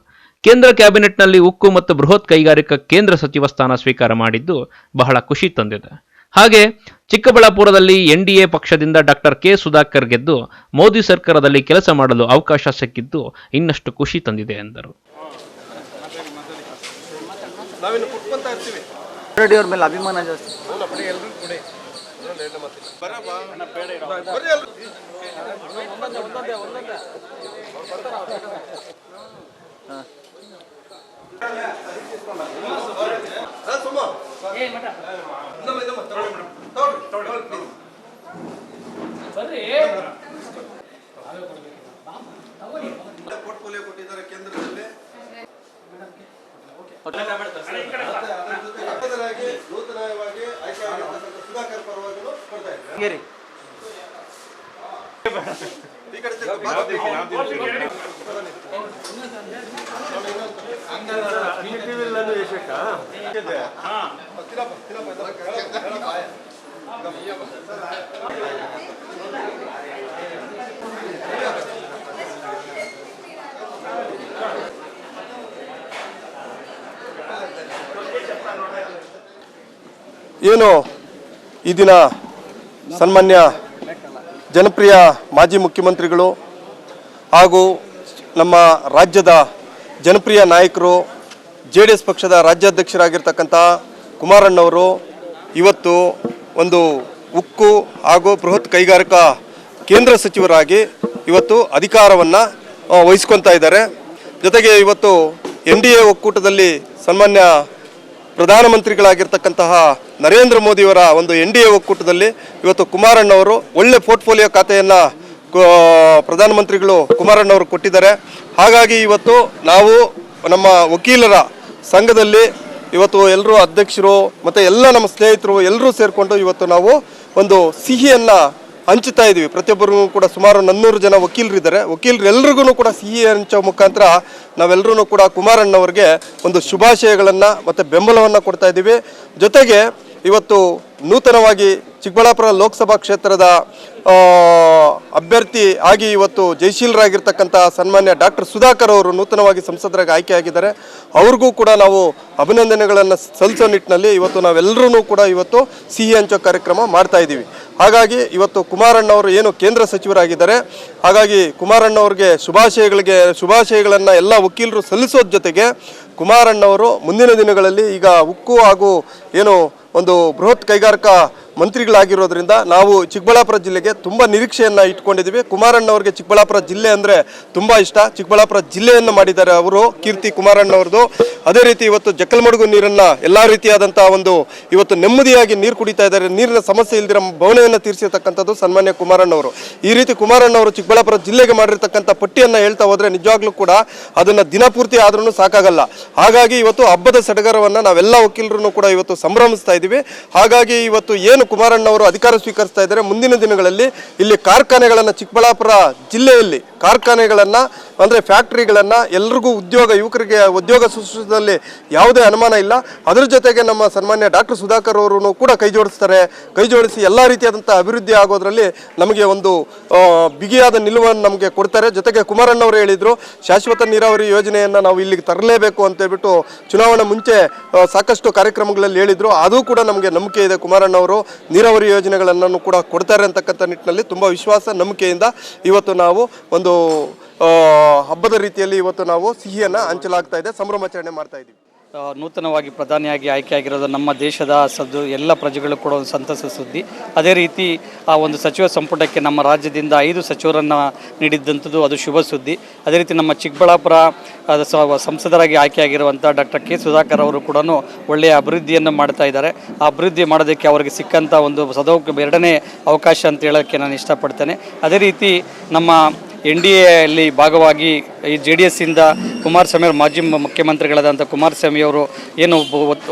ಕೇಂದ್ರ ಕ್ಯಾಬಿನೆಟ್ನಲ್ಲಿ ಉಕ್ಕು ಮತ್ತು ಬೃಹತ್ ಕೈಗಾರಿಕಾ ಕೇಂದ್ರ ಸಚಿವ ಸ್ಥಾನ ಸ್ವೀಕಾರ ಮಾಡಿದ್ದು ಬಹಳ ಖುಷಿ ತಂದಿದೆ. ಹಾಗೆ ಚಿಕ್ಕಬಳ್ಳಾಪುರದಲ್ಲಿ NDA ಪಕ್ಷದಿಂದ ಡಾಕ್ಟರ್ K ಸುಧಾಕರ್ ಗೆದ್ದು ಮೋದಿ ಸರ್ಕಾರದಲ್ಲಿ ಕೆಲಸ ಮಾಡಲು ಅವಕಾಶ ಸಿಕ್ಕಿದ್ದು ಇನ್ನಷ್ಟು ಖುಷಿ ತಂದಿದೆ ಎಂದರು. ಮೇಲೆ ಅಭಿಮಾನ ಜಾಸ್ತಿ. ಪೋರ್ಟ್ಫೋಲಿಯೋ ಕೊಟ್ಟಿದ್ದಾರೆ ಕೇಂದ್ರದಲ್ಲಿ. ನೂತನವಾಗಿ ಆಯ್ಕೆಯಾಗಿರ್ತಕ್ಕಂಥ ಸುಧಾಕರ್ ಪರವಾಗಿನೂ ಕೊಡ್ತಾ ಇದ್ದಾರೆ. ಈ ಕಡೆ ಏನು ಈ ದಿನ ಸನ್ಮಾನ್ಯ ಜನಪ್ರಿಯ ಮಾಜಿ ಮುಖ್ಯಮಂತ್ರಿಗಳು ಹಾಗೂ ನಮ್ಮ ರಾಜ್ಯದ ಜನಪ್ರಿಯ ನಾಯಕರು JDS ಪಕ್ಷದ ರಾಜ್ಯಾಧ್ಯಕ್ಷರಾಗಿರ್ತಕ್ಕಂಥ ಕುಮಾರಣ್ಣವರು ಇವತ್ತು ಒಂದು ಉಕ್ಕು ಹಾಗೂ ಬೃಹತ್ ಕೈಗಾರಿಕಾ ಕೇಂದ್ರ ಸಚಿವರಾಗಿ ಇವತ್ತು ಅಧಿಕಾರವನ್ನು ವಹಿಸ್ಕೊತಾ ಇದ್ದಾರೆ. ಜೊತೆಗೆ ಇವತ್ತು NDA ಒಕ್ಕೂಟದಲ್ಲಿ ಸನ್ಮಾನ್ಯ ಪ್ರಧಾನಮಂತ್ರಿಗಳಾಗಿರ್ತಕ್ಕಂತಹ ನರೇಂದ್ರ ಮೋದಿಯವರ ಒಂದು NDA ಒಕ್ಕೂಟದಲ್ಲಿ ಇವತ್ತು ಕುಮಾರಣ್ಣವರು ಒಳ್ಳೆ ಪೋರ್ಟ್ಫೋಲಿಯೋ ಖಾತೆಯನ್ನು ಪ್ರಧಾನಮಂತ್ರಿಗಳು ಕುಮಾರಣ್ಣವರು ಕೊಟ್ಟಿದ್ದಾರೆ. ಹಾಗಾಗಿ ಇವತ್ತು ನಾವು ನಮ್ಮ ವಕೀಲರ ಸಂಘದಲ್ಲಿ ಇವತ್ತು ಎಲ್ಲರೂ ಅಧ್ಯಕ್ಷರು ಮತ್ತು ಎಲ್ಲ ನಮ್ಮ ಸ್ನೇಹಿತರು ಎಲ್ಲರೂ ಸೇರಿಕೊಂಡು ಇವತ್ತು ನಾವು ಒಂದು ಸಿಹಿಯನ್ನು ಹಂಚುತ್ತಾ ಇದ್ದೀವಿ. ಪ್ರತಿಯೊಬ್ಬರಿಗೂ ಕೂಡ ಸುಮಾರು 400 ಜನ ವಕೀಲರಿದ್ದಾರೆ. ವಕೀಲರೆಲ್ಲರಿಗೂ ಕೂಡ ಸಿಹಿ ಹಂಚೋ ಮುಖಾಂತರ ನಾವೆಲ್ಲರೂ ಕೂಡ ಕುಮಾರಣ್ಣವ್ರಿಗೆ ಒಂದು ಶುಭಾಶಯಗಳನ್ನು ಮತ್ತು ಬೆಂಬಲವನ್ನು ಕೊಡ್ತಾ ಇದ್ದೀವಿ. ಜೊತೆಗೆ ಇವತ್ತು ನೂತನವಾಗಿ ಚಿಕ್ಕಬಳ್ಳಾಪುರ ಲೋಕಸಭಾ ಕ್ಷೇತ್ರದ ಅಭ್ಯರ್ಥಿ ಆಗಿ ಇವತ್ತು ಜಯಶೀಲರಾಗಿರ್ತಕ್ಕಂಥ ಸನ್ಮಾನ್ಯ ಡಾಕ್ಟರ್ ಸುಧಾಕರ್ ಅವರು ನೂತನವಾಗಿ ಸಂಸದರಾಗಿ ಆಯ್ಕೆಯಾಗಿದ್ದಾರೆ. ಅವ್ರಿಗೂ ಕೂಡ ನಾವು ಅಭಿನಂದನೆಗಳನ್ನು ಸಲ್ಲಿಸೋ ನಿಟ್ಟಿನಲ್ಲಿ ಇವತ್ತು ನಾವೆಲ್ಲರೂ ಕೂಡ ಇವತ್ತು ಸಿಹಿ ಹಂಚೋ ಕಾರ್ಯಕ್ರಮ ಮಾಡ್ತಾ ಇದ್ದೀವಿ. ಹಾಗಾಗಿ ಇವತ್ತು ಕುಮಾರಣ್ಣವರು ಏನು ಕೇಂದ್ರ ಸಚಿವರಾಗಿದ್ದಾರೆ, ಹಾಗಾಗಿ ಕುಮಾರಣ್ಣವ್ರಿಗೆ ಶುಭಾಶಯಗಳನ್ನು ಎಲ್ಲ ವಕೀಲರು ಸಲ್ಲಿಸೋದ್ರ ಜೊತೆಗೆ ಕುಮಾರಣ್ಣವರು ಮುಂದಿನ ದಿನಗಳಲ್ಲಿ ಈಗ ಉಕ್ಕು ಹಾಗೂ ಏನು ಒಂದು ಬೃಹತ್ ಕೈಗಾರಿಕಾ ಮಂತ್ರಿಗಳಾಗಿರೋದ್ರಿಂದ ನಾವು ಚಿಕ್ಕಬಳ್ಳಾಪುರ ಜಿಲ್ಲೆಗೆ ತುಂಬ ನಿರೀಕ್ಷೆಯನ್ನು ಇಟ್ಕೊಂಡಿದ್ದೀವಿ. ಕುಮಾರಣ್ಣವ್ರಿಗೆ ಚಿಕ್ಕಬಳ್ಳಾಪುರ ಜಿಲ್ಲೆ ಅಂದರೆ ತುಂಬ ಇಷ್ಟ. ಚಿಕ್ಕಬಳ್ಳಾಪುರ ಜಿಲ್ಲೆಯನ್ನು ಮಾಡಿದ್ದಾರೆ ಅವರು, ಕೀರ್ತಿ ಕುಮಾರಣ್ಣವ್ರದ್ದು. ಅದೇ ರೀತಿ ಇವತ್ತು ಜಕ್ಕಲಮಡುಗು ನೀರನ್ನು ಎಲ್ಲ ರೀತಿಯಾದಂಥ ಒಂದು ಇವತ್ತು ನೆಮ್ಮದಿಯಾಗಿ ನೀರು ಕುಡಿತಾ ಇದ್ದಾರೆ. ನೀರಿನ ಸಮಸ್ಯೆ ಇಲ್ದಿರೋ ಭವನೆಯನ್ನು ತೀರಿಸಿರ್ತಕ್ಕಂಥದ್ದು ಸನ್ಮಾನ್ಯ ಕುಮಾರಣ್ಣವರು. ಈ ರೀತಿ ಕುಮಾರಣ್ಣವರು ಚಿಕ್ಕಬಳ್ಳಾಪುರ ಜಿಲ್ಲೆಗೆ ಮಾಡಿರ್ತಕ್ಕಂಥ ಪಟ್ಟಿಯನ್ನು ಹೇಳ್ತಾ ಹೋದರೆ ನಿಜವಾಗ್ಲೂ ಕೂಡ ಅದನ್ನು ದಿನಪೂರ್ತಿ ಆದ್ರೂ ಸಾಕಾಗಲ್ಲ. ಹಾಗಾಗಿ ಇವತ್ತು ಹಬ್ಬದ ಸಡಗರವನ್ನು ನಾವೆಲ್ಲ ವಕೀಲರು ಕೂಡ ಇವತ್ತು ಸಂಭ್ರಮಿಸ್ತಾ ಇದ್ದೀವಿ. ಹಾಗಾಗಿ ಇವತ್ತು ಏನು ಕುಮಾರಣ್ಣವರು ಅಧಿಕಾರ ಸ್ವೀಕರಿಸ್ತಾ ಇದ್ದಾರೆ, ಮುಂದಿನ ದಿನಗಳಲ್ಲಿ ಇಲ್ಲಿ ಕಾರ್ಖಾನೆಗಳನ್ನು ಚಿಕ್ಕಬಳ್ಳಾಪುರ ಜಿಲ್ಲೆಯಲ್ಲಿ ಕಾರ್ಖಾನೆಗಳನ್ನು ಅಂದರೆ ಫ್ಯಾಕ್ಟ್ರಿಗಳನ್ನು ಎಲ್ರಿಗೂ ಯುವಕರಿಗೆ ಉದ್ಯೋಗ ಸೃಷ್ಟಿಸದಲ್ಲಿ ಯಾವುದೇ ಅನುಮಾನ ಇಲ್ಲ. ಅದರ ಜೊತೆಗೆ ನಮ್ಮ ಸನ್ಮಾನ್ಯ ಡಾಕ್ಟರ್ ಸುಧಾಕರ್ ಅವರು ಕೂಡ ಕೈ ಜೋಡಿಸಿ ಎಲ್ಲ ರೀತಿಯಾದಂಥ ಅಭಿವೃದ್ಧಿ ಆಗೋದ್ರಲ್ಲಿ ನಮಗೆ ಒಂದು ಬಿಗಿಯಾದ ನಿಲುವನ್ನು ನಮಗೆ ಕೊಡ್ತಾರೆ. ಜೊತೆಗೆ ಕುಮಾರಣ್ಣವರು ಹೇಳಿದರು ಶಾಶ್ವತ ನೀರಾವರಿ ಯೋಜನೆಯನ್ನು ನಾವು ಇಲ್ಲಿಗೆ ತರಲೇಬೇಕು ಅಂತೇಳ್ಬಿಟ್ಟು ಚುನಾವಣೆ ಮುಂಚೆ ಸಾಕಷ್ಟು ಕಾರ್ಯಕ್ರಮಗಳಲ್ಲಿ ಹೇಳಿದರು. ಅದು ಕೂಡ ನಮಗೆ ನಂಬಿಕೆ ಇದೆ. ಕುಮಾರಣ್ಣವರು ನೀರಾವರಿ ಯೋಜನೆಗಳನ್ನು ಕೂಡ ಕೊಡ್ತಾರೆ ಅಂತಕ್ಕಂಥ ನಿಟ್ಟಿನಲ್ಲಿ ತುಂಬ ವಿಶ್ವಾಸ ನಂಬಿಕೆಯಿಂದ ಇವತ್ತು ನಾವು ಒಂದು ಹಬ್ಬದ ರೀತಿಯಲ್ಲಿ ಇವತ್ತು ನಾವು ಸಿಹಿಯನ್ನು ಹಂಚಲಾಗ್ತಾ ಇದೆ, ಸಂಭ್ರಮಾಚರಣೆ ಮಾಡ್ತಾ ಇದ್ದೀವಿ. ನೂತನವಾಗಿ ಪ್ರಧಾನಿಯಾಗಿ ಆಯ್ಕೆಯಾಗಿರೋದು ನಮ್ಮ ದೇಶದ ಎಲ್ಲ ಪ್ರಜೆಗಳು ಕೂಡ ಒಂದು ಸಂತಸ ಸುದ್ದಿ. ಅದೇ ರೀತಿ ಆ ಒಂದು ಸಚಿವ ಸಂಪುಟಕ್ಕೆ ನಮ್ಮ ರಾಜ್ಯದಿಂದ 5 ಸಚಿವರನ್ನು ನೀಡಿದ್ದಂಥದ್ದು ಅದು ಶುಭ ಸುದ್ದಿ. ಅದೇ ರೀತಿ ನಮ್ಮ ಚಿಕ್ಕಬಳ್ಳಾಪುರ ಸಂಸದರಾಗಿ ಆಯ್ಕೆಯಾಗಿರುವಂಥ ಡಾಕ್ಟರ್ ಕೆ ಸುಧಾಕರ್ ಅವರು ಕೂಡ ಒಳ್ಳೆಯ ಅಭಿವೃದ್ಧಿಯನ್ನು ಮಾಡ್ತಾ ಇದ್ದಾರೆ. ಆ ಅಭಿವೃದ್ಧಿ ಮಾಡೋದಕ್ಕೆ ಅವರಿಗೆ ಸಿಕ್ಕಂಥ ಒಂದು ಎರಡನೇ ಅವಕಾಶ ಅಂತ ಹೇಳೋಕ್ಕೆ ನಾನು ಇಷ್ಟಪಡ್ತೇನೆ. ಅದೇ ರೀತಿ ನಮ್ಮ NDAಯಲ್ಲಿ ಭಾಗವಾಗಿ ಈ JDS ಇಂದ ಕುಮಾರಸ್ವಾಮಿ ಅವರು ಮಾಜಿ ಮುಖ್ಯಮಂತ್ರಿಗಳಾದಂಥ ಕುಮಾರಸ್ವಾಮಿ ಅವರು ಏನು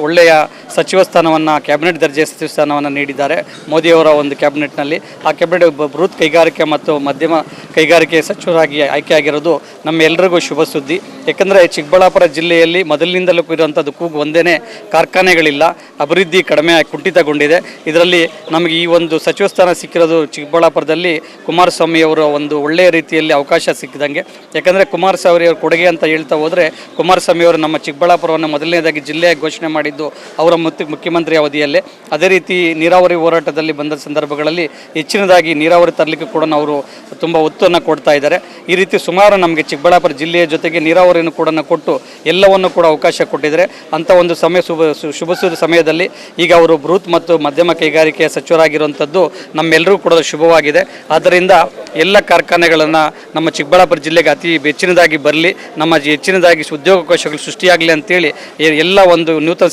ಒಳ್ಳೆಯ ಸಚಿವ ಸ್ಥಾನವನ್ನು ಕ್ಯಾಬಿನೆಟ್ ದರ್ಜೆಯ ಸಚಿವ ಸ್ಥಾನವನ್ನು ನೀಡಿದ್ದಾರೆ ಮೋದಿಯವರ ಒಂದು ಕ್ಯಾಬಿನೆಟ್ನಲ್ಲಿ. ಆ ಕ್ಯಾಬಿನೆಟ್ ಬೃಹತ್ ಕೈಗಾರಿಕೆ ಮತ್ತು ಮಧ್ಯಮ ಕೈಗಾರಿಕೆ ಸಚಿವರಾಗಿ ಆಯ್ಕೆಯಾಗಿರೋದು ನಮ್ಮೆಲ್ಲರಿಗೂ ಶುಭ ಸುದ್ದಿ. ಯಾಕಂದರೆ ಚಿಕ್ಕಬಳ್ಳಾಪುರ ಜಿಲ್ಲೆಯಲ್ಲಿ ಮೊದಲಿನಿಂದಲೂ ಇರುವಂಥದ್ದು ಕೂಗು ಒಂದೇ, ಕಾರ್ಖಾನೆಗಳಿಲ್ಲ, ಅಭಿವೃದ್ಧಿ ಕಡಿಮೆ ಕುಂಠಿತಗೊಂಡಿದೆ. ಇದರಲ್ಲಿ ನಮಗೆ ಈ ಒಂದು ಸಚಿವ ಸ್ಥಾನ ಸಿಕ್ಕಿರೋದು ಚಿಕ್ಕಬಳ್ಳಾಪುರದಲ್ಲಿ ಕುಮಾರಸ್ವಾಮಿ ಅವರ ಒಂದು ಒಳ್ಳೆಯ ರೀತಿಯಲ್ಲಿ ಅವಕಾಶ ಸಿಕ್ಕಿದಂಗೆ. ಯಾಕಂದರೆ ಕುಮಾರಸ್ವಾಮಿ ಅವರ ಕೊಡುಗೆ ಅಂತ ಹೇಳ್ತಾ ಹೋದರೆ ಕುಮಾರಸ್ವಾಮಿ ಅವರು ನಮ್ಮ ಚಿಕ್ಕಬಳ್ಳಾಪುರವನ್ನು ಮೊದಲನೇದಾಗಿ ಜಿಲ್ಲೆಯಾಗಿ ಘೋಷಣೆ ಮಾಡಿದ್ದು ಅವರ ಮುಖ್ಯಮಂತ್ರಿ ಅವಧಿಯಲ್ಲೇ. ಅದೇ ರೀತಿ ನೀರಾವರಿ ಹೋರಾಟದಲ್ಲಿ ಬಂದ ಸಂದರ್ಭಗಳಲ್ಲಿ ಹೆಚ್ಚಿನದಾಗಿ ನೀರಾವರಿ ತರಲಿಕ್ಕೆ ಕೂಡ ಅವರು ತುಂಬ ಒತ್ತನ್ನು ಕೊಡ್ತಾ ಇದ್ದಾರೆ. ಈ ರೀತಿ ಸುಮಾರು ನಮಗೆ ಚಿಕ್ಕಬಳ್ಳಾಪುರ ಜಿಲ್ಲೆಯ ಜೊತೆಗೆ ನೀರಾವರಿಯನ್ನು ಕೂಡ ಕೊಟ್ಟು ಎಲ್ಲವನ್ನು ಕೂಡ ಅವಕಾಶ ಕೊಟ್ಟಿದ್ದಾರೆ. ಅಂಥ ಒಂದು ಶುಭ ಸಮಯದಲ್ಲಿ ಈಗ ಅವರು ಬೃಹತ್ ಮತ್ತು ಮಧ್ಯಮ ಕೈಗಾರಿಕೆಯ ಸಚಿವರಾಗಿರುವಂಥದ್ದು ನಮ್ಮೆಲ್ಲರೂ ಕೂಡ ಶುಭವಾಗಿದೆ. ಆದ್ದರಿಂದ ಎಲ್ಲ ಕಾರ್ಖಾನೆಗಳನ್ನು ನಮ್ಮ ಚಿಕ್ಕಬಳ್ಳಾಪುರ ಜಿಲ್ಲೆಗೆ ಅತಿ ಹೆಚ್ಚಿನದಾಗಿ ಬರಲಿ, ನಮ್ಮ ಹೆಚ್ಚಿನದಾಗಿ ಉದ್ಯೋಗಾವಕಾಶಗಳು ಸೃಷ್ಟಿಯಾಗಲಿ ಅಂತೇಳಿ ಎಲ್ಲ ಒಂದು ನೂತನ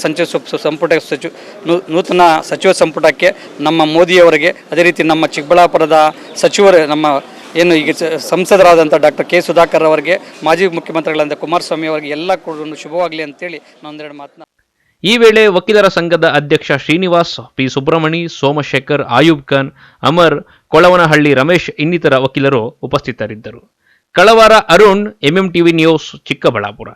ನೂತನ ಸಚಿವ ಸಂಪುಟಕ್ಕೆ ನಮ್ಮ ಮೋದಿಯವರಿಗೆ, ಅದೇ ರೀತಿ ನಮ್ಮ ಚಿಕ್ಕಬಳ್ಳಾಪುರದ ಸಚಿವರು, ನಮ್ಮ ಏನು ಈಗ ಸಂಸದರಾದಂಥ ಡಾಕ್ಟರ್ ಕೆ ಸುಧಾಕರ್ ಅವರಿಗೆ, ಮಾಜಿ ಮುಖ್ಯಮಂತ್ರಿಗಳಾದ ಕುಮಾರಸ್ವಾಮಿ ಅವರಿಗೆ ಎಲ್ಲ ಕೂಡ ಶುಭವಾಗಲಿ ಅಂತೇಳಿ ನಾನೊಂದೆರಡು ಮಾತನ್ನ. ಈ ವೇಳೆ ವಕೀಲರ ಸಂಘದ ಅಧ್ಯಕ್ಷ ಶ್ರೀನಿವಾಸ್, ಪಿ ಸುಬ್ರಹ್ಮಣಿ, ಸೋಮಶೇಖರ್, ಆಯೂಬ್ ಖಾನ್, ಅಮರ್, ಕೊಳವನಹಳ್ಳಿ ರಮೇಶ್ ಇನ್ನಿತರ ವಕೀಲರು ಉಪಸ್ಥಿತರಿದ್ದರು. ಕಳವಾರ ಅರುಣ್, ಎಂಎಂಟಿವಿ ನ್ಯೂಸ್, ಚಿಕ್ಕಬಳ್ಳಾಪುರ.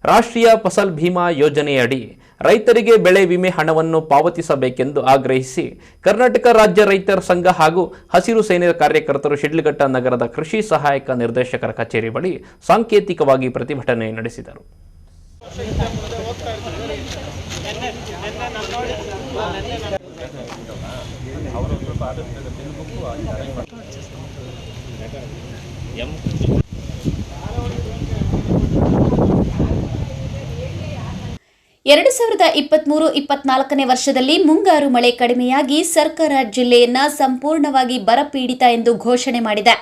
ರಾಷ್ಟ್ರೀಯ ಫಸಲ್ ಭೀಮಾ ಯೋಜನೆಯಡಿ ರೈತರಿಗೆ ಬೆಳೆ ವಿಮೆ ಹಣವನ್ನು ಪಾವತಿಸಬೇಕೆಂದು ಆಗ್ರಹಿಸಿ ಕರ್ನಾಟಕ ರಾಜ್ಯ ರೈತರ ಸಂಘ ಹಾಗೂ ಹಸಿರು ಸೇನೆ ಕಾರ್ಯಕರ್ತರು ಶಿಡ್ಲಘಟ್ಟ ನಗರದ ಕೃಷಿ ಸಹಾಯಕ ನಿರ್ದೇಶಕರ ಕಚೇರಿ ಬಳಿ ಸಾಂಕೇತಿಕವಾಗಿ ಪ್ರತಿಭಟನೆ ನಡೆಸಿದರು. ಎರಡು 2023-24ನೇ ವರ್ಷದಲ್ಲಿ ಮುಂಗಾರು ಮಳೆ ಕಡಿಮೆಯಾಗಿ ಸರ್ಕಾರ ಜಿಲ್ಲೆಯನ್ನ ಸಂಪೂರ್ಣವಾಗಿ ಬರಪೀಡಿತ ಎಂದು ಘೋಷಣೆ ಮಾಡಿದೆ.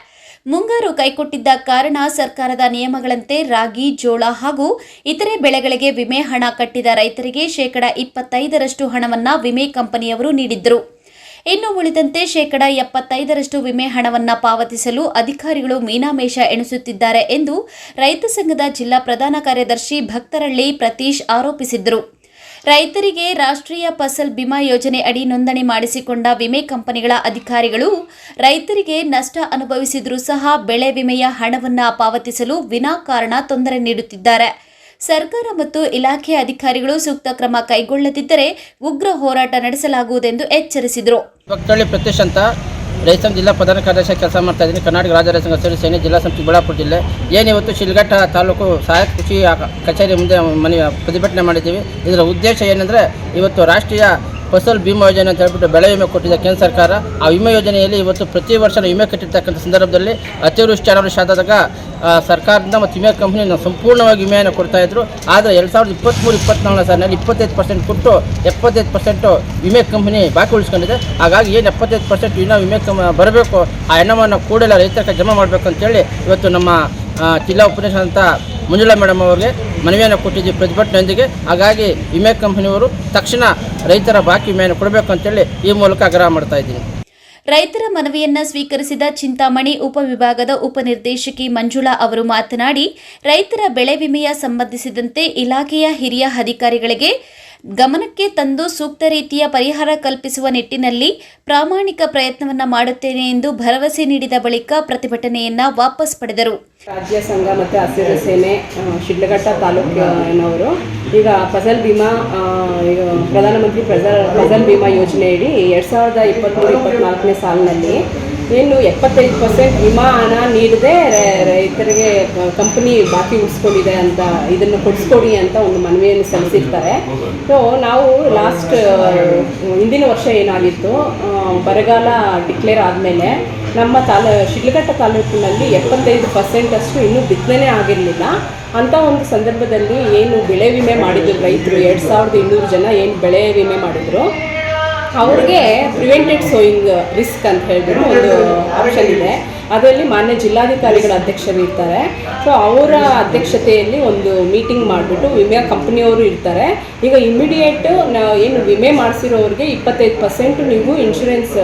ಮುಂಗಾರು ಕೈಕೊಟ್ಟಿದ್ದ ಕಾರಣ ಸರ್ಕಾರದ ನಿಯಮಗಳಂತೆ ರಾಗಿ, ಜೋಳ ಹಾಗೂ ಇತರೆ ಬೆಳೆಗಳಿಗೆ ವಿಮೆ ಹಣ ಕಟ್ಟಿದ ರೈತರಿಗೆ 25% ಹಣವನ್ನು ವಿಮೆ ಕಂಪನಿಯವರು ನೀಡಿದ್ದರು. ಇನ್ನು ಉಳಿದಂತೆ 75% ವಿಮೆ ಹಣವನ್ನು ಪಾವತಿಸಲು ಅಧಿಕಾರಿಗಳು ಮೀನಾಮೇಷ ಎಣಿಸುತ್ತಿದ್ದಾರೆ ಎಂದು ರೈತ ಸಂಘದ ಜಿಲ್ಲಾ ಪ್ರಧಾನ ಕಾರ್ಯದರ್ಶಿ ಭಕ್ತರಳ್ಳಿ ಪ್ರತೀಶ್ ಆರೋಪಿಸಿದರು. ರೈತರಿಗೆ ರಾಷ್ಟ್ರೀಯ ಫಸಲ್ ಬಿಮಾ ಯೋಜನೆ ಅಡಿ ನೋಂದಣಿ ಮಾಡಿಸಿಕೊಂಡ ವಿಮೆ ಕಂಪನಿಗಳ ಅಧಿಕಾರಿಗಳು ರೈತರಿಗೆ ನಷ್ಟ ಅನುಭವಿಸಿದರೂ ಸಹ ಬೆಳೆ ವಿಮೆಯ ಹಣವನ್ನು ಪಾವತಿಸಲು ವಿನಾಕಾರಣ ತೊಂದರೆ ನೀಡುತ್ತಿದ್ದಾರೆ. ಸರ್ಕಾರ ಮತ್ತು ಇಲಾಖೆ ಅಧಿಕಾರಿಗಳು ಸೂಕ್ತ ಕ್ರಮ ಕೈಗೊಳ್ಳದಿದ್ದರೆ ಉಗ್ರ ಹೋರಾಟ ನಡೆಸಲಾಗುವುದೆಂದು ಎಚ್ಚರಿಸಿದರು. ಭಕ್ತಳ್ಳಿ ಪ್ರತೀಶ್ ಅಂತ ರೈತ ಜಿಲ್ಲಾ ಪ್ರಧಾನ ಕಾರ್ಯದರ್ಶಿ ಕೆಲಸ ಮಾಡ್ತಾ ಇದ್ದೀನಿ. ಕರ್ನಾಟಕ ರಾಜ್ಯ ರೈತ ಸಂಘ ಹಸಿರು ಸೇನೆ ಜಿಲ್ಲಾ ಸಮಿತಿ ಚಿಕ್ಕಬಳ್ಳಾಪುರ ಜಿಲ್ಲೆ. ಏನಿವತ್ತು ಶಿಡ್ಲಘಟ್ಟ ತಾಲೂಕು ಸಹಾಯಕ ಕೃಷಿ ಕಚೇರಿ ಮುಂದೆ ಪ್ರತಿಭಟನೆ ಮಾಡಿದ್ದೀವಿ. ಇದರ ಉದ್ದೇಶ ಏನಂದರೆ, ಇವತ್ತು ರಾಷ್ಟ್ರೀಯ ಫಸಲ್ ಬಿಮಾ ಯೋಜನೆ ಅಂತ ಹೇಳ್ಬಿಟ್ಟು ಬೆಳೆ ವಿಮೆ ಕೊಟ್ಟಿದೆ ಕೇಂದ್ರ ಸರ್ಕಾರ. ಆ ವಿಮೆ ಯೋಜನೆಯಲ್ಲಿ ಇವತ್ತು ಪ್ರತಿ ವರ್ಷ ವಿಮೆ ಕಟ್ಟಿರ್ತಕ್ಕಂಥ ಸಂದರ್ಭದಲ್ಲಿ ಅತಿವೃಷ್ಟಿ ಅನಾವೃಷ್ಟಿ ಆದಾಗ ಸರ್ಕಾರದಿಂದ ಮತ್ತು ವಿಮೆ ಕಂಪ್ನಿ ಸಂಪೂರ್ಣವಾಗಿ ವಿಮೆಯನ್ನು ಕೊಡ್ತಾಯಿದ್ರು. ಆದರೆ 2023-24 ಸಾಲಿನಲ್ಲಿ 25% ಕೊಟ್ಟು 75% ವಿಮೆ ಕಂಪ್ನಿ ಬಾಕಿ ಉಳಿಸ್ಕೊಂಡಿದೆ. ಹಾಗಾಗಿ ಏನು 75% ಇನ್ನೂ ವಿಮೆ ಬರಬೇಕು, ಆ ಹಣವನ್ನು ಕೂಡಲೇ ರೈತರಿಗೆ ಜಮಾ ಮಾಡಬೇಕು ಅಂತೇಳಿ ಇವತ್ತು ನಮ್ಮ ಜಿಲ್ಲಾ ಉಪನಿಷತ್ ಮಂಜುಳಾ ಮೇಡಮ್ ಅವರಿಗೆ ಮನವಿಯನ್ನು ಕೊಟ್ಟಿದ್ದೀವಿ ಪ್ರತಿಭಟನೆಯೊಂದಿಗೆ. ಹಾಗಾಗಿ ವಿಮೆ ಕಂಪನಿಯವರು ತಕ್ಷಣ ರೈತರ ಬಾಕಿ ವಿಮೆಯನ್ನು ಕೊಡಬೇಕು ಅಂತೇಳಿ ಈ ಮೂಲಕ ಆಗ್ರಹ ಮಾಡ್ತಾ ಇದ್ದೀನಿ. ರೈತರ ಮನವಿಯನ್ನ ಸ್ವೀಕರಿಸಿದ ಚಿಂತಾಮಣಿ ಉಪವಿಭಾಗದ ಉಪನಿರ್ದೇಶಕಿ ಮಂಜುಳಾ ಅವರು ಮಾತನಾಡಿ, ರೈತರ ಬೆಳೆ ವಿಮೆಯ ಸಂಬಂಧಿಸಿದಂತೆ ಇಲಾಖೆಯ ಹಿರಿಯ ಅಧಿಕಾರಿಗಳಿಗೆ ಗಮನಕ್ಕೆ ತಂದು ಸೂಕ್ತ ರೀತಿಯ ಪರಿಹಾರ ಕಲ್ಪಿಸುವ ನಿಟ್ಟಿನಲ್ಲಿ ಪ್ರಾಮಾಣಿಕ ಪ್ರಯತ್ನವನ್ನು ಮಾಡುತ್ತೇನೆ ಎಂದು ಭರವಸೆ ನೀಡಿದ ಬಳಿಕ ಪ್ರತಿಭಟನೆಯನ್ನ ವಾಪಸ್ ಪಡೆದರು. ರಾಜ್ಯ ಸಂಘ ಮತ್ತು ಹಸಿರು ಸೇನೆ ಶಿಡ್ಲಘಟ್ಟ ತಾಲೂಕಿನವರು ಈಗ ಫಸಲ್ ಬಿಮಾ ಪ್ರಧಾನಮಂತ್ರಿ ಫಸಲ್ ಬಿಮಾ ಯೋಜನೆಯಡಿ 2023-24ನೇ ಸಾಲಿನಲ್ಲಿ ಏನು 75% ವಿಮಾ ಹಣ ನೀಡದೆ ರೈತರಿಗೆ ಕಂಪನಿ ಬಾಕಿ ಉಳಿಸ್ಕೊಂಡಿದೆ ಅಂತ, ಇದನ್ನು ಕೊಡಿಸ್ಕೊಡಿ ಅಂತ ಒಂದು ಮನವಿಯನ್ನು ಸಲ್ಲಿಸಿರ್ತಾರೆ. ಸೊ ನಾವು ಲಾಸ್ಟ್ ಹಿಂದಿನ ವರ್ಷ ಏನಾಗಿತ್ತು, ಬರಗಾಲ ಡಿಕ್ಲೇರ್ ಆದಮೇಲೆ ನಮ್ಮ ಶಿಡ್ಲಘಟ್ಟ ತಾಲೂಕಿನಲ್ಲಿ 75% ಅಷ್ಟು ಇನ್ನೂ ಬಿತ್ತನೆ ಆಗಿರಲಿಲ್ಲ. ಅಂಥ ಒಂದು ಸಂದರ್ಭದಲ್ಲಿ ಏನು ಬೆಳೆ ವಿಮೆ ಮಾಡಿದ್ರು ರೈತರು, 2200 ಜನ ಏನು ಬೆಳೆ ವಿಮೆ ಮಾಡಿದ್ರು, ಅವ್ರಿಗೆ ಪ್ರಿವೆಂಟೆಡ್ ಸೋಯಿಂಗ್ ರಿಸ್ಕ್ ಅಂತ ಹೇಳಿಬಿಟ್ಟು ಒಂದು ಆಪ್ಷನ್ ಇದೆ. ಅದರಲ್ಲಿ ಮಾನ್ಯ ಜಿಲ್ಲಾಧಿಕಾರಿಗಳ ಅಧ್ಯಕ್ಷರು ಇರ್ತಾರೆ. ಸೊ ಅವರ ಅಧ್ಯಕ್ಷತೆಯಲ್ಲಿ ಒಂದು ಮೀಟಿಂಗ್ ಮಾಡಿಬಿಟ್ಟು ವಿಮೆ ಕಂಪ್ನಿಯವರು ಇರ್ತಾರೆ. ಈಗ ಇಮಿಡಿಯೇಟ್ ಏನು ವಿಮೆ ಮಾಡಿಸಿರೋರಿಗೆ 25% ನೀವು ಇನ್ಶೂರೆನ್ಸ್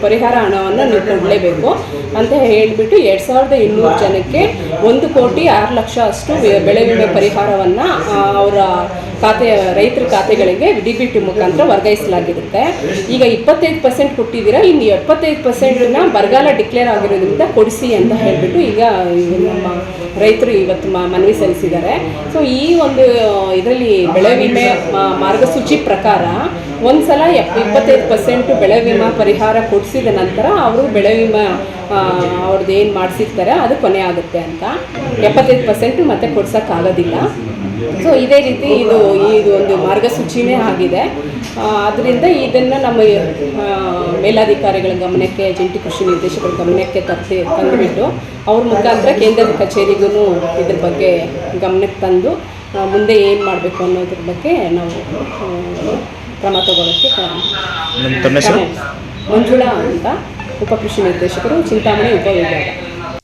ಪರಿಹಾರ ಹಣವನ್ನು ನೀವು ಕೊಡಲೇಬೇಕು ಅಂತ ಹೇಳಿಬಿಟ್ಟು 2200 ಜನಕ್ಕೆ 1,06,00,000 ಅಷ್ಟು ಬೆಳೆ ವಿಮೆ ಪರಿಹಾರವನ್ನು ಅವರ ರೈತರ ಖಾತೆಗಳಿಗೆ DBT ಮುಖಾಂತರ ವರ್ಗಾಯಿಸಲಾಗಿರುತ್ತೆ. ಈಗ 25% ಕೊಟ್ಟಿದ್ದೀರಾ, ಇನ್ನು 75%ನ ಬರಗಾಲ ಡಿಕ್ಲೇರ್ ಆಗಿರೋದ್ರಿಂದ ಕೊಡಿಸಿ ಅಂತ ಹೇಳಿಬಿಟ್ಟು ಈಗ ನಮ್ಮ ರೈತರು ಇವತ್ತು ಮನವಿ ಸಲ್ಲಿಸಿದ್ದಾರೆ. ಸೊ ಈ ಒಂದು ಇದರಲ್ಲಿ ಬೆಳೆ ವಿಮೆ ಮಾರ್ಗಸೂಚಿ ಪ್ರಕಾರ ಒಂದು ಸಲ 25% ಬೆಳೆ ವಿಮಾ ಪರಿಹಾರ ಕೊಡಿಸಿದ ನಂತರ ಅವರು ಬೆಳೆ ವಿಮಾ ಅವ್ರದ್ದು ಏನು ಮಾಡಿಸಿರ್ತಾರೆ ಅದು ಕೊನೆ ಆಗುತ್ತೆ ಅಂತ. 75% ಮತ್ತೆ ಕೊಡ್ಸೋಕ್ಕಾಗೋದಿಲ್ಲ. ಸೊ ಇದೇ ರೀತಿ ಇದು ಒಂದು ಮಾರ್ಗಸೂಚಿನೇ ಆಗಿದೆ. ಅದರಿಂದ ಇದನ್ನು ನಮ್ಮ ಮೇಲಾಧಿಕಾರಿಗಳ ಗಮನಕ್ಕೆ, ಜಂಟಿ ಕೃಷಿ ನಿರ್ದೇಶಕರ ಗಮನಕ್ಕೆ ತಂದುಬಿಟ್ಟು ಅವ್ರ ಮುಖಾಂತರ ಕೇಂದ್ರದ ಕಚೇರಿಗೂ ಇದ್ರ ಬಗ್ಗೆ ಗಮನಕ್ಕೆ ತಂದು ಮುಂದೆ ಏನು ಮಾಡಬೇಕು ಅನ್ನೋದ್ರ ಬಗ್ಗೆ ನಾವು ಕ್ರಮ ತಗೊಳ್ಳೋಕ್ಕೆ. ಮಂಜುಳಾ ಅಂತ ಉಪಕೃಷಿ ನಿರ್ದೇಶಕರು, ಚಿಂತಾಮಣಿ ಉಪವಿಭಾಗ.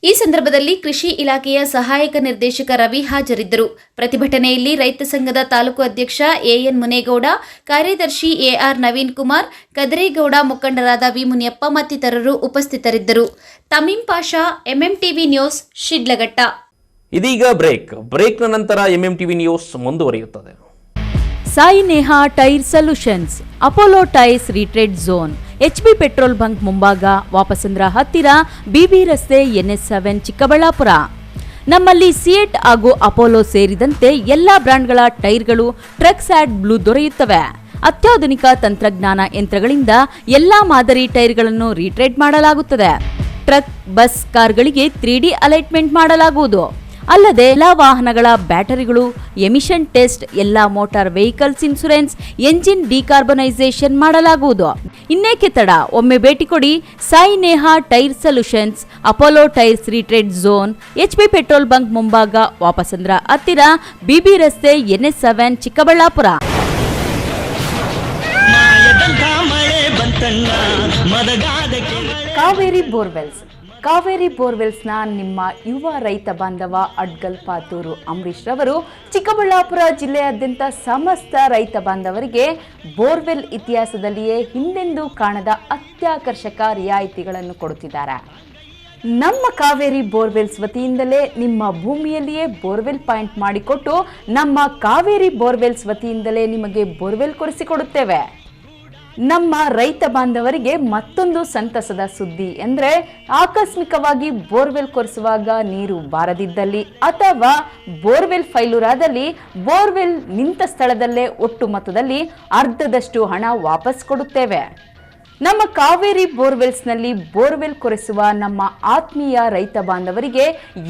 ಈ ಸಂದರ್ಭದಲ್ಲಿ ಕೃಷಿ ಇಲಾಖೆಯ ಸಹಾಯಕ ನಿರ್ದೇಶಕ ರವಿ ಹಾಜರಿದ್ದರು. ಪ್ರತಿಭಟನೆಯಲ್ಲಿ ರೈತ ಸಂಘದ ತಾಲೂಕು ಅಧ್ಯಕ್ಷ ಎಎನ್ ಮುನೇಗೌಡ, ಕಾರ್ಯದರ್ಶಿ ಎಆರ್ ನವೀನ್ ಕುಮಾರ್, ಕದರೇಗೌಡ, ಮುಖಂಡರಾದ ವಿ ಮುನಿಯಪ್ಪ ಮತ್ತಿತರರು ಉಪಸ್ಥಿತರಿದ್ದರು. ತಮೀಂ ಪಾಷಾ, ಎಂಎಂಟಿವಿ ನ್ಯೂಸ್, ಶಿಡ್ಲಘಟ್ಟ. ಇದೀಗ ಬ್ರೇಕ್ನ ನಂತರ ಎಂಎಂಟಿವಿ ನ್ಯೂಸ್ ಮುಂದುವರಿಯುತ್ತದೆ. Sai Neha tyre solutions, Apollo tyres retread zone, HB petrol bunk ಮುಂಭಾಗ, ವಾಪಸಂದ್ರ ಹತ್ತಿರ, BB ರಸ್ತೆ, NS7 ಚಿಕ್ಕಬಳ್ಳಾಪುರ. ನಮ್ಮಲ್ಲಿ ಸಿಯೆಟ್ ಹಾಗೂ ಅಪೋಲೋ ಸೇರಿದಂತೆ ಎಲ್ಲಾ ಬ್ರಾಂಡ್ಗಳ ಟೈರ್ಗಳು ಟ್ರಕ್ಸ್ ಆಡ್ ಬ್ಲೂ ದೊರೆಯುತ್ತವೆ. ಅತ್ಯಾಧುನಿಕ ತಂತ್ರಜ್ಞಾನ ಯಂತ್ರಗಳಿಂದ ಎಲ್ಲಾ ಮಾದರಿ ಟೈರ್ಗಳನ್ನು ರಿಟ್ರೇಡ್ ಮಾಡಲಾಗುತ್ತದೆ. ಟ್ರಕ್, ಬಸ್, ಕಾರ್ಗಳಿಗೆ 3D ಅಲೈಟ್ಮೆಂಟ್ ಮಾಡಲಾಗುವುದು. ಅಲ್ಲದೆ ಎಲ್ಲಾ ವಾಹನಗಳ ಬ್ಯಾಟರಿಗಳು ಎಮಿಷನ್ ಟೆಸ್ಟ್, ಎಲ್ಲಾ motor vehicles insurance, engine decarbonisation ಮಾಡಲಾಗುವುದು. ಇನ್ನೇಕೆ ತಡ, ಒಮ್ಮೆ ಭೇಟಿ ಕೊಡಿ. Sai Neha tyre solutions, Apollo tyres retread zone, HB petrol bunk ಮುಂಭಾಗ, ವಾಪಸಂದ್ರ ಹತ್ತಿರ, BB ರಸ್ತೆ, NS7 ಚಿಕ್ಕಬಳ್ಳಾಪುರ. ಕಾವೇರಿ ಬೋರ್ವೆಲ್ಸ್. ಕಾವೇರಿ ಬೋರ್ವೆಲ್ಸ್ನ ನಿಮ್ಮ ಯುವ ರೈತ ಬಾಂಧವ ಅಡ್ಗಲ್ ಪಾತೂರು ಅಂಬರೀಶ್ ರವರು ಚಿಕ್ಕಬಳ್ಳಾಪುರ ಜಿಲ್ಲೆಯಾದ್ಯಂತ ಸಮಸ್ತ ರೈತ ಬಾಂಧವರಿಗೆ ಬೋರ್ವೆಲ್ ಇತಿಹಾಸದಲ್ಲಿಯೇ ಹಿಂದೆಂದೂ ಕಾಣದ ಅತ್ಯಾಕರ್ಷಕ ರಿಯಾಯಿತಿಗಳನ್ನು ಕೊಡುತ್ತಿದ್ದಾರೆ. ನಮ್ಮ ಕಾವೇರಿ ಬೋರ್ವೆಲ್ಸ್ ವತಿಯಿಂದಲೇ ನಿಮ್ಮ ಭೂಮಿಯಲ್ಲಿಯೇ ಬೋರ್ವೆಲ್ ಪಾಯಿಂಟ್ ಮಾಡಿಕೊಟ್ಟು ನಮ್ಮ ಕಾವೇರಿ ಬೋರ್ವೆಲ್ಸ್ ವತಿಯಿಂದಲೇ ನಿಮಗೆ ಬೋರ್ವೆಲ್ ಕೊಡಿಸಿಕೊಡುತ್ತೇವೆ. ನಮ್ಮ ರೈತ ಬಾಂಧವರಿಗೆ ಮತ್ತೊಂದು ಸಂತಸದ ಸುದ್ದಿ ಎಂದರೆ, ಆಕಸ್ಮಿಕವಾಗಿ ಬೋರ್ವೆಲ್ ಕೊರೆಸುವಾಗ ನೀರು ಬಾರದಿದ್ದಲ್ಲಿ ಅಥವಾ ಬೋರ್ವೆಲ್ ಫೈಲೂರಾದಲ್ಲಿ ಬೋರ್ವೆಲ್ ನಿಂತ ಸ್ಥಳದಲ್ಲೇ ಒಟ್ಟು ಮೊತ್ತದಲ್ಲಿ ಅರ್ಧದಷ್ಟು ಹಣ ವಾಪಸ್ ಕೊಡುತ್ತೇವೆ. ನಮ್ಮ ಕಾವೇರಿ ಬೋರ್ವೆಲ್ಸ್ನಲ್ಲಿ ಬೋರ್ವೆಲ್ ಕೊರೆಸುವ ನಮ್ಮ ಆತ್ಮೀಯ ರೈತ ಬಾಂಧವರಿಗೆ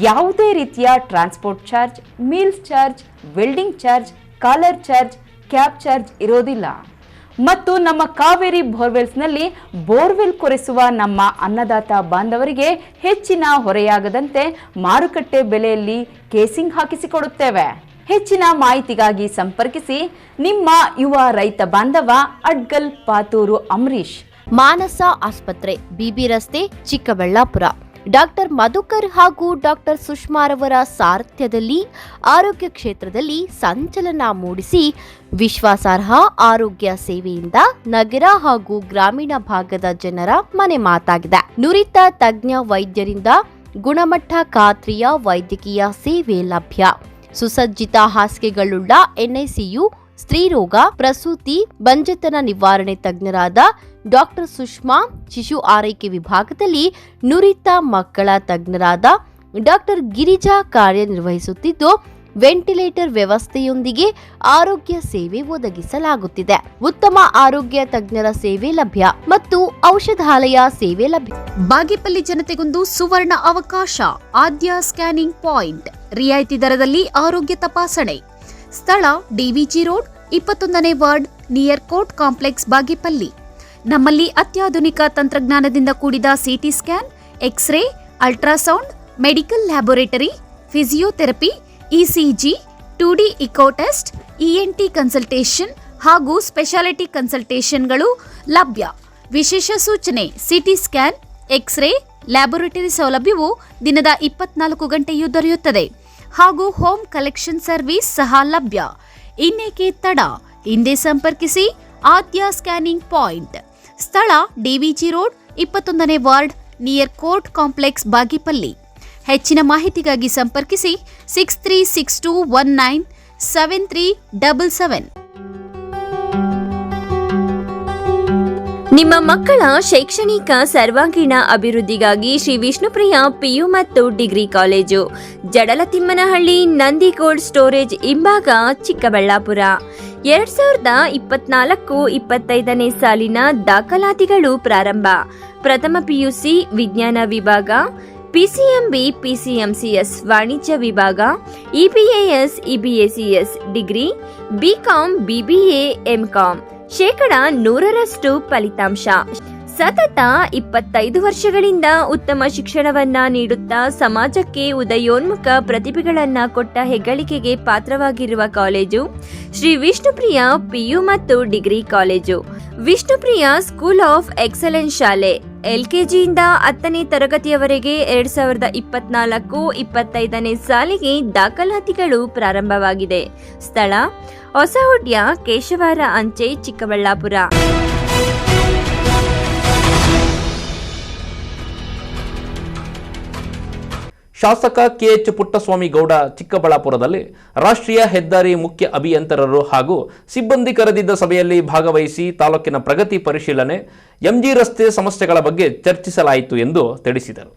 ಯಾವುದೇ ರೀತಿಯ transport charge, meals charge, welding charge, collar charge, cab charge ಇರೋದಿಲ್ಲ. ಮತ್ತು ನಮ್ಮ ಕಾವೇರಿ ಬೋರ್ವೆಲ್ಸ್ನಲ್ಲಿ ಬೋರ್ವೆಲ್ ಕೊರೆಸುವ ನಮ್ಮ ಅನ್ನದಾತ ಬಾಂಧವರಿಗೆ ಹೆಚ್ಚಿನ ಹೊರೆಯಾಗದಂತೆ ಮಾರುಕಟ್ಟೆ ಬೆಲೆಯಲ್ಲಿ ಕೇಸಿಂಗ್ ಹಾಕಿಸಿಕೊಡುತ್ತೇವೆ. ಹೆಚ್ಚಿನ ಮಾಹಿತಿಗಾಗಿ ಸಂಪರ್ಕಿಸಿ ನಿಮ್ಮ ಯುವ ರೈತ ಬಾಂಧವ ಅಡ್ಗಲ್ ಪಾತೂರು ಅಂಬರೀಶ್. ಮಾನಸ ಆಸ್ಪತ್ರೆ, BB ರಸ್ತೆ, ಚಿಕ್ಕಬಳ್ಳಾಪುರ. ಡಾಕ್ಟರ್ ಮಧುಕರ್ ಹಾಗೂ ಡಾಕ್ಟರ್ ಸುಷ್ಮಾರವರ ಸಾರಥ್ಯದಲ್ಲಿ ಆರೋಗ್ಯ ಕ್ಷೇತ್ರದಲ್ಲಿ ಸಂಚಲನ ಮೂಡಿಸಿ ವಿಶ್ವಾಸಾರ್ಹ ಆರೋಗ್ಯ ಸೇವೆಯಿಂದ ನಗರ ಹಾಗೂ ಗ್ರಾಮೀಣ ಭಾಗದ ಜನರ ಮನೆ ಮಾತಾಗಿದೆ. ನುರಿತ ತಜ್ಞ ವೈದ್ಯರಿಂದ ಗುಣಮಟ್ಟ ಖಾತ್ರಿಯ ವೈದ್ಯಕೀಯ ಸೇವೆ ಲಭ್ಯ. ಸುಸಜ್ಜಿತ ಹಾಸಿಗೆಗಳುಳ್ಳ NICU, ಸ್ತ್ರೀರೋಗ, ಪ್ರಸೂತಿ, ಬಂಜೆತನ ನಿವಾರಣೆ ತಜ್ಞರಾದ ಡಾಕ್ಟರ್ ಸುಷ್ಮಾ, ಶಿಶು ಆರೈಕೆ ವಿಭಾಗದಲ್ಲಿ ನುರಿತ ಮಕ್ಕಳ ತಜ್ಞರಾದ ಡಾಕ್ಟರ್ ಗಿರಿಜಾ ಕಾರ್ಯನಿರ್ವಹಿಸುತ್ತಿದ್ದು, ವೆಂಟಿಲೇಟರ್ ವ್ಯವಸ್ಥೆಯೊಂದಿಗೆ ಆರೋಗ್ಯ ಸೇವೆ ಒದಗಿಸಲಾಗುತ್ತಿದೆ. ಉತ್ತಮ ಆರೋಗ್ಯ ತಜ್ಞರ ಸೇವೆ ಲಭ್ಯ ಮತ್ತು ಔಷಧಾಲಯ ಸೇವೆ ಲಭ್ಯ. ಬಾಗೇಪಲ್ಲಿ ಜನತೆಗೊಂದು ಸುವರ್ಣ ಅವಕಾಶ. ಆದ್ಯ ಸ್ಕ್ಯಾನಿಂಗ್ ಪಾಯಿಂಟ್, ರಿಯಾಯಿತಿ ದರದಲ್ಲಿ ಆರೋಗ್ಯ ತಪಾಸಣೆ. ಸ್ಥಳ DVG ರೋಡ್, 21ನೇ ward, near court complex, Bagepalli. ನಮ್ಮಲ್ಲಿ ಅತ್ಯಾಧುನಿಕ ತಂತ್ರಜ್ಞಾನದಿಂದ ಕೂಡಿದ CT scan, X-ray, ultrasound, medical laboratory, physiotherapy, ECG, 2D echo test, ENT consultation ಹಾಗೂ ಸ್ಪೆಷಾಲಿಟಿ ಕನ್ಸಲ್ಟೇಷನ್ಗಳು ಲಭ್ಯ. ವಿಶೇಷ ಸೂಚನೆ: CT ಸ್ಕ್ಯಾನ್, ಎಕ್ಸ್ರೇ, ಲ್ಯಾಬೊರೇಟರಿ ಸೌಲಭ್ಯವು ದಿನದ 24 ಗಂಟೆಯೂ ದೊರೆಯುತ್ತದೆ ಹಾಗೂ ಹೋಮ್ ಕಲೆಕ್ಷನ್ ಸರ್ವಿಸ್ ಸಹ ಲಭ್ಯ. ಇನ್ನೇಕೆ ತಡ, ಹಿಂದೆ ಸಂಪರ್ಕಿಸಿ ಆದ್ಯ ಸ್ಕ್ಯಾನಿಂಗ್ ಪಾಯಿಂಟ್. ಸ್ಥಳ DVG ರೋಡ್, 21ನೇ ward, near court complex, Bagepalli. ಹೆಚ್ಚಿನ ಮಾಹಿತಿಗಾಗಿ ಸಂಪರ್ಕಿಸಿ 6362197377. ನಿಮ್ಮ ಮಕ್ಕಳ ಶೈಕ್ಷಣಿಕ ಸರ್ವಾಂಗೀಣ ಅಭಿವೃದ್ಧಿಗಾಗಿ ಶ್ರೀ ವಿಷ್ಣುಪ್ರಿಯ PU ಮತ್ತು ಡಿಗ್ರಿ ಕಾಲೇಜು, ಜಡಲತಿಮ್ಮನಹಳ್ಳಿ, ನಂದಿಗೋಲ್ಡ್ ಸ್ಟೋರೇಜ್ ಹಿಂಭಾಗ, ಚಿಕ್ಕಬಳ್ಳಾಪುರ. 2024-25ನೇ ಸಾಲಿನ ದಾಖಲಾತಿಗಳು ಪ್ರಾರಂಭ. ಪ್ರಥಮ PUC ವಿಜ್ಞಾನ ವಿಭಾಗ, PCMB, PCMCS ವಾಣಿಜ್ಯ ವಿಭಾಗ, EBAS, EBACS degree, BCom, BBA, MCom. 100% ಫಲಿತಾಂಶ. ಸತತ 25 ವರ್ಷಗಳಿಂದ ಉತ್ತಮ ಶಿಕ್ಷಣವನ್ನ ನೀಡುತ್ತಾ ಸಮಾಜಕ್ಕೆ ಉದಯೋನ್ಮುಖ ಪ್ರತಿಭೆಗಳನ್ನ ಕೊಟ್ಟ ಹೆಗ್ಗಳಿಕೆಗೆ ಪಾತ್ರವಾಗಿರುವ ಕಾಲೇಜು ಶ್ರೀ ವಿಷ್ಣುಪ್ರಿಯ PU ಮತ್ತು degree college. Vishnupriya school of excellence ಶಾಲೆ LKGಯಿಂದ 10ನೇ ತರಗತಿಯವರೆಗೆ 2024-25ನೇ ಸಾಲಿಗೆ ದಾಖಲಾತಿಗಳು ಪ್ರಾರಂಭವಾಗಿದೆ. ಸ್ಥಳ ಹೊಸಹುಡ್ಯ ಕೇಶವಾರ ಅಂಚೆ, ಚಿಕ್ಕಬಳ್ಳಾಪುರ. ಶಾಸಕ KH ಪುಟ್ಟಸ್ವಾಮಿ ಗೌಡ ಚಿಕ್ಕಬಳ್ಳಾಪುರದಲ್ಲಿ ರಾಷ್ಟ್ರೀಯ ಹೆದ್ದಾರಿ ಮುಖ್ಯ ಅಭಿಯಂತರರು ಹಾಗೂ ಸಿಬ್ಬಂದಿ ಕರೆದಿದ್ದ ಸಭೆಯಲ್ಲಿ ಭಾಗವಹಿಸಿ ತಾಲೂಕಿನ ಪ್ರಗತಿ ಪರಿಶೀಲನೆ, MG ರಸ್ತೆ ಸಮಸ್ಯೆಗಳ ಬಗ್ಗೆ ಚರ್ಚಿಸಲಾಯಿತು ಎಂದು ತಿಳಿಸಿದರು.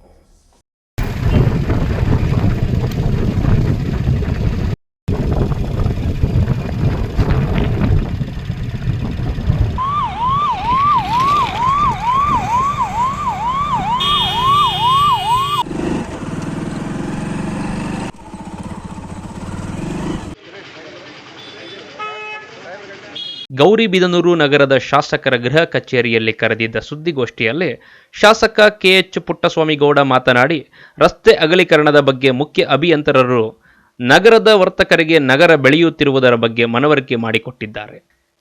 ಗೌರಿಬಿದನೂರು ನಗರದ ಶಾಸಕರ ಗೃಹ ಕಚೇರಿಯಲ್ಲಿ ಕರೆದಿದ್ದ ಸುದ್ದಿಗೋಷ್ಠಿಯಲ್ಲಿ ಶಾಸಕ KH ಪುಟ್ಟಸ್ವಾಮಿ ಗೌಡ ಮಾತನಾಡಿ, ರಸ್ತೆ ಅಗಲೀಕರಣದ ಬಗ್ಗೆ ಮುಖ್ಯ ಅಭಿಯಂತರರು ನಗರದ ವರ್ತಕರಿಗೆ ನಗರ ಬೆಳೆಯುತ್ತಿರುವುದರ ಬಗ್ಗೆ ಮನವರಿಕೆ ಮಾಡಿಕೊಟ್ಟಿದ್ದಾರೆ.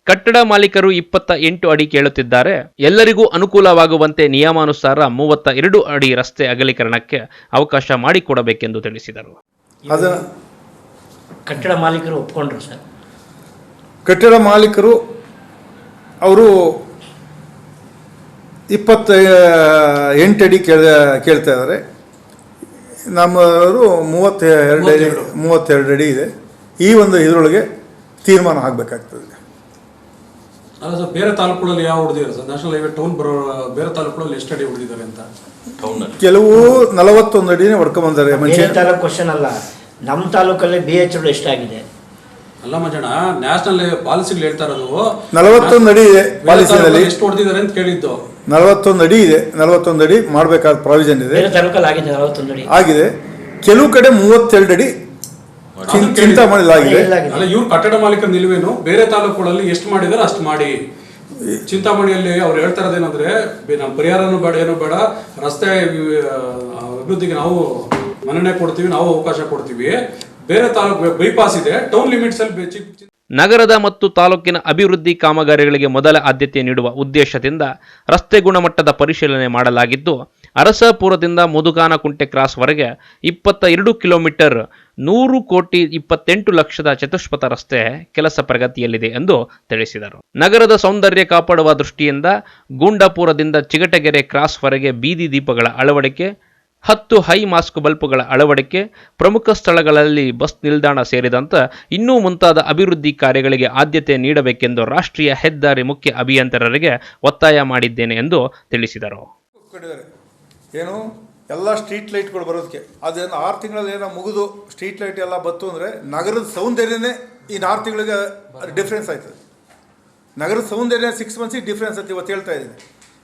ಕಟ್ಟಡ ಮಾಲೀಕರು 28 ಅಡಿ ಕೇಳುತ್ತಿದ್ದಾರೆ. ಎಲ್ಲರಿಗೂ ಅನುಕೂಲವಾಗುವಂತೆ ನಿಯಮಾನುಸಾರ 32 ಅಡಿ ರಸ್ತೆ ಅಗಲೀಕರಣಕ್ಕೆ ಅವಕಾಶ ಮಾಡಿಕೊಡಬೇಕೆಂದು ತಿಳಿಸಿದರು. ಕಟ್ಟಡ ಮಾಲೀಕರು ಒಪ್ಕೊಂಡ್ರು ಸರ್. ಕಟ್ಟಡ ಮಾಲೀಕರು ಅವರು 28 ಅಡಿ ಕೇಳ್ತಾ ಇದ್ದಾರೆ. ನಮ್ಮವರು 32 ಅಡಿ ಇದೆ. ಈ ಒಂದು ಇದರೊಳಗೆ ತೀರ್ಮಾನ ಆಗಬೇಕಾಗ್ತದೆ. ಅಲ್ಲ ಸರ್, ಬೇರೆ ತಾಲೂಕುಗಳಲ್ಲಿ ಯಾವ ಹೊಡೆದಿದ್ದಾರೆ ಸರ್? ನ್ಯಾಷನಲ್ ಹೈವೇ ಟೌನ್ ಬರೋ ಬೇರೆ ತಾಲೂಕುಗಳಲ್ಲಿ ಎಷ್ಟು ಅಡಿ ಹೊಡೆದಿದ್ದಾರೆ ಅಂತ? ಕೆಲವು 41 ಅಡಿನೇ ಹೊಡ್ಕೊಂಬಂದಾರೆ. ತಾಲೂಕು ಕ್ವಶನ್ ಅಲ್ಲ, ನಮ್ಮ ತಾಲೂಕಲ್ಲಿ BH ರೋಡ್ ಎಷ್ಟಾಗಿದೆ? ಅಲ್ಲ ಮಂಜಣ್ಣ, ನ್ಯಾಷನಲ್ ಪಾಲಿಸಿಗಳು ಹೇಳ್ತಾ ಇರೋದು 41 ಅಡಿ ಇದೆ. ಪಾಲಿಸಿನಲ್ಲಿ ಎಷ್ಟು ಹೊಡೆದಿದ್ದಾರೆ ಅಂತ ಕೇಳಿದ್ದು. 41 ಅಡಿ ಇದೆ. 41 ಅಡಿ ಮಾಡಬೇಕಾದ ಪ್ರಾವಿಷನ್ ಇದೆ. ಆಗಿದೆ. ಕೆಲವು ಕಡೆ 32 ಅಡಿ ಚಿಂತೆ ಮಾಡಿಲಾಗಿದೆ. ಅಲ್ಲ, ಇವ್ರು ಕಟ್ಟಡ ಮಾಲೀಕರ ನಿಲುವೇನು ಬೇರೆ ತಾಲೂಕುಗಳಲ್ಲಿ ಎಷ್ಟು ಮಾಡಿದಾರೆ ಅಷ್ಟು ಮಾಡಿ. ಚಿಂತಾಮಣಿಯಲ್ಲಿ ಅವ್ರು ಹೇಳ್ತಾ ಇರೋದೇನಂದ್ರೆ, ನಮ್ಮ ಪರಿಹಾರನೂ ಬೇಡ, ಏನೂ ಬೇಡ, ರಸ್ತೆ ಅಭಿವೃದ್ಧಿಗೆ ನಾವು ಮನ್ನಣೆ ಕೊಡ್ತೀವಿ, ನಾವು ಅವಕಾಶ ಕೊಡ್ತೀವಿ. ಬೇರೆ ತಾಲೂಕು ಬೈಪಾಸ್ ಇದೆ, ಟೌನ್ ಲಿಮಿಟ್ಸ್ ಅಲ್ಲಿ. ನಗರದ ಮತ್ತು ತಾಲೂಕಿನ ಅಭಿವೃದ್ಧಿ ಕಾಮಗಾರಿಗಳಿಗೆ ಮೊದಲ ಆದ್ಯತೆ ನೀಡುವ ಉದ್ದೇಶದಿಂದ ರಸ್ತೆ ಗುಣಮಟ್ಟದ ಪರಿಶೀಲನೆ ಮಾಡಲಾಗಿದ್ದು, ಅರಸಾಪುರದಿಂದ ಮುದುಗಾನಕುಂಟೆ ಕ್ರಾಸ್ವರೆಗೆ 22 ಕಿಲೋಮೀಟರ್ 100,28,00,000 ಚತುಷ್ಪಥ ರಸ್ತೆ ಕೆಲಸ ಪ್ರಗತಿಯಲ್ಲಿದೆ ಎಂದು ತಿಳಿಸಿದರು. ನಗರದ ಸೌಂದರ್ಯ ಕಾಪಾಡುವ ದೃಷ್ಟಿಯಿಂದ ಗೂಂಡಾಪುರದಿಂದ ಚಿಗಟಗೆರೆ ಕ್ರಾಸ್ವರೆಗೆ ಬೀದಿ ದೀಪಗಳ ಅಳವಡಿಕೆ, 10 ಹೈ ಮಾಸ್ಕ್ ಬಲ್ಬುಗಳ ಅಳವಡಿಕೆ, ಪ್ರಮುಖ ಸ್ಥಳಗಳಲ್ಲಿ ಬಸ್ ನಿಲ್ದಾಣ ಸೇರಿದಂತೆ ಇನ್ನೂ ಮುಂತಾದ ಅಭಿವೃದ್ಧಿ ಕಾರ್ಯಗಳಿಗೆ ಆದ್ಯತೆ ನೀಡಬೇಕೆಂದು ರಾಷ್ಟ್ರೀಯ ಹೆದ್ದಾರಿ ಮುಖ್ಯ ಅಭಿಯಂತರರಿಗೆ ಒತ್ತಾಯ ಮಾಡಿದ್ದೇನೆ ಎಂದು ತಿಳಿಸಿದರು. ಏನು ಎಲ್ಲ ಸ್ಟ್ರೀಟ್ ಲೈಟ್ಗಳು ಬರೋದಕ್ಕೆ ಅದೇನು 6 ತಿಂಗಳಲ್ಲಿ ಏನೋ ಮುಗಿದು ಸ್ಟ್ರೀಟ್ ಲೈಟ್ ಎಲ್ಲ ಬತ್ತು ಅಂದರೆ ನಗರದ ಸೌಂದರ್ಯನೇ ಈ 4 ತಿಂಗಳಿಗೆ ಡಿಫ್ರೆನ್ಸ್ ಆಯ್ತದೆ. ನಗರದ ಸೌಂದರ್ಯ 6 ಮಂತ್ಸಿಗೆ ಡಿಫ್ರೆನ್ಸ್ ಅಂತ ಇವತ್ತು ಹೇಳ್ತಾ ಇದ್ದೀನಿ.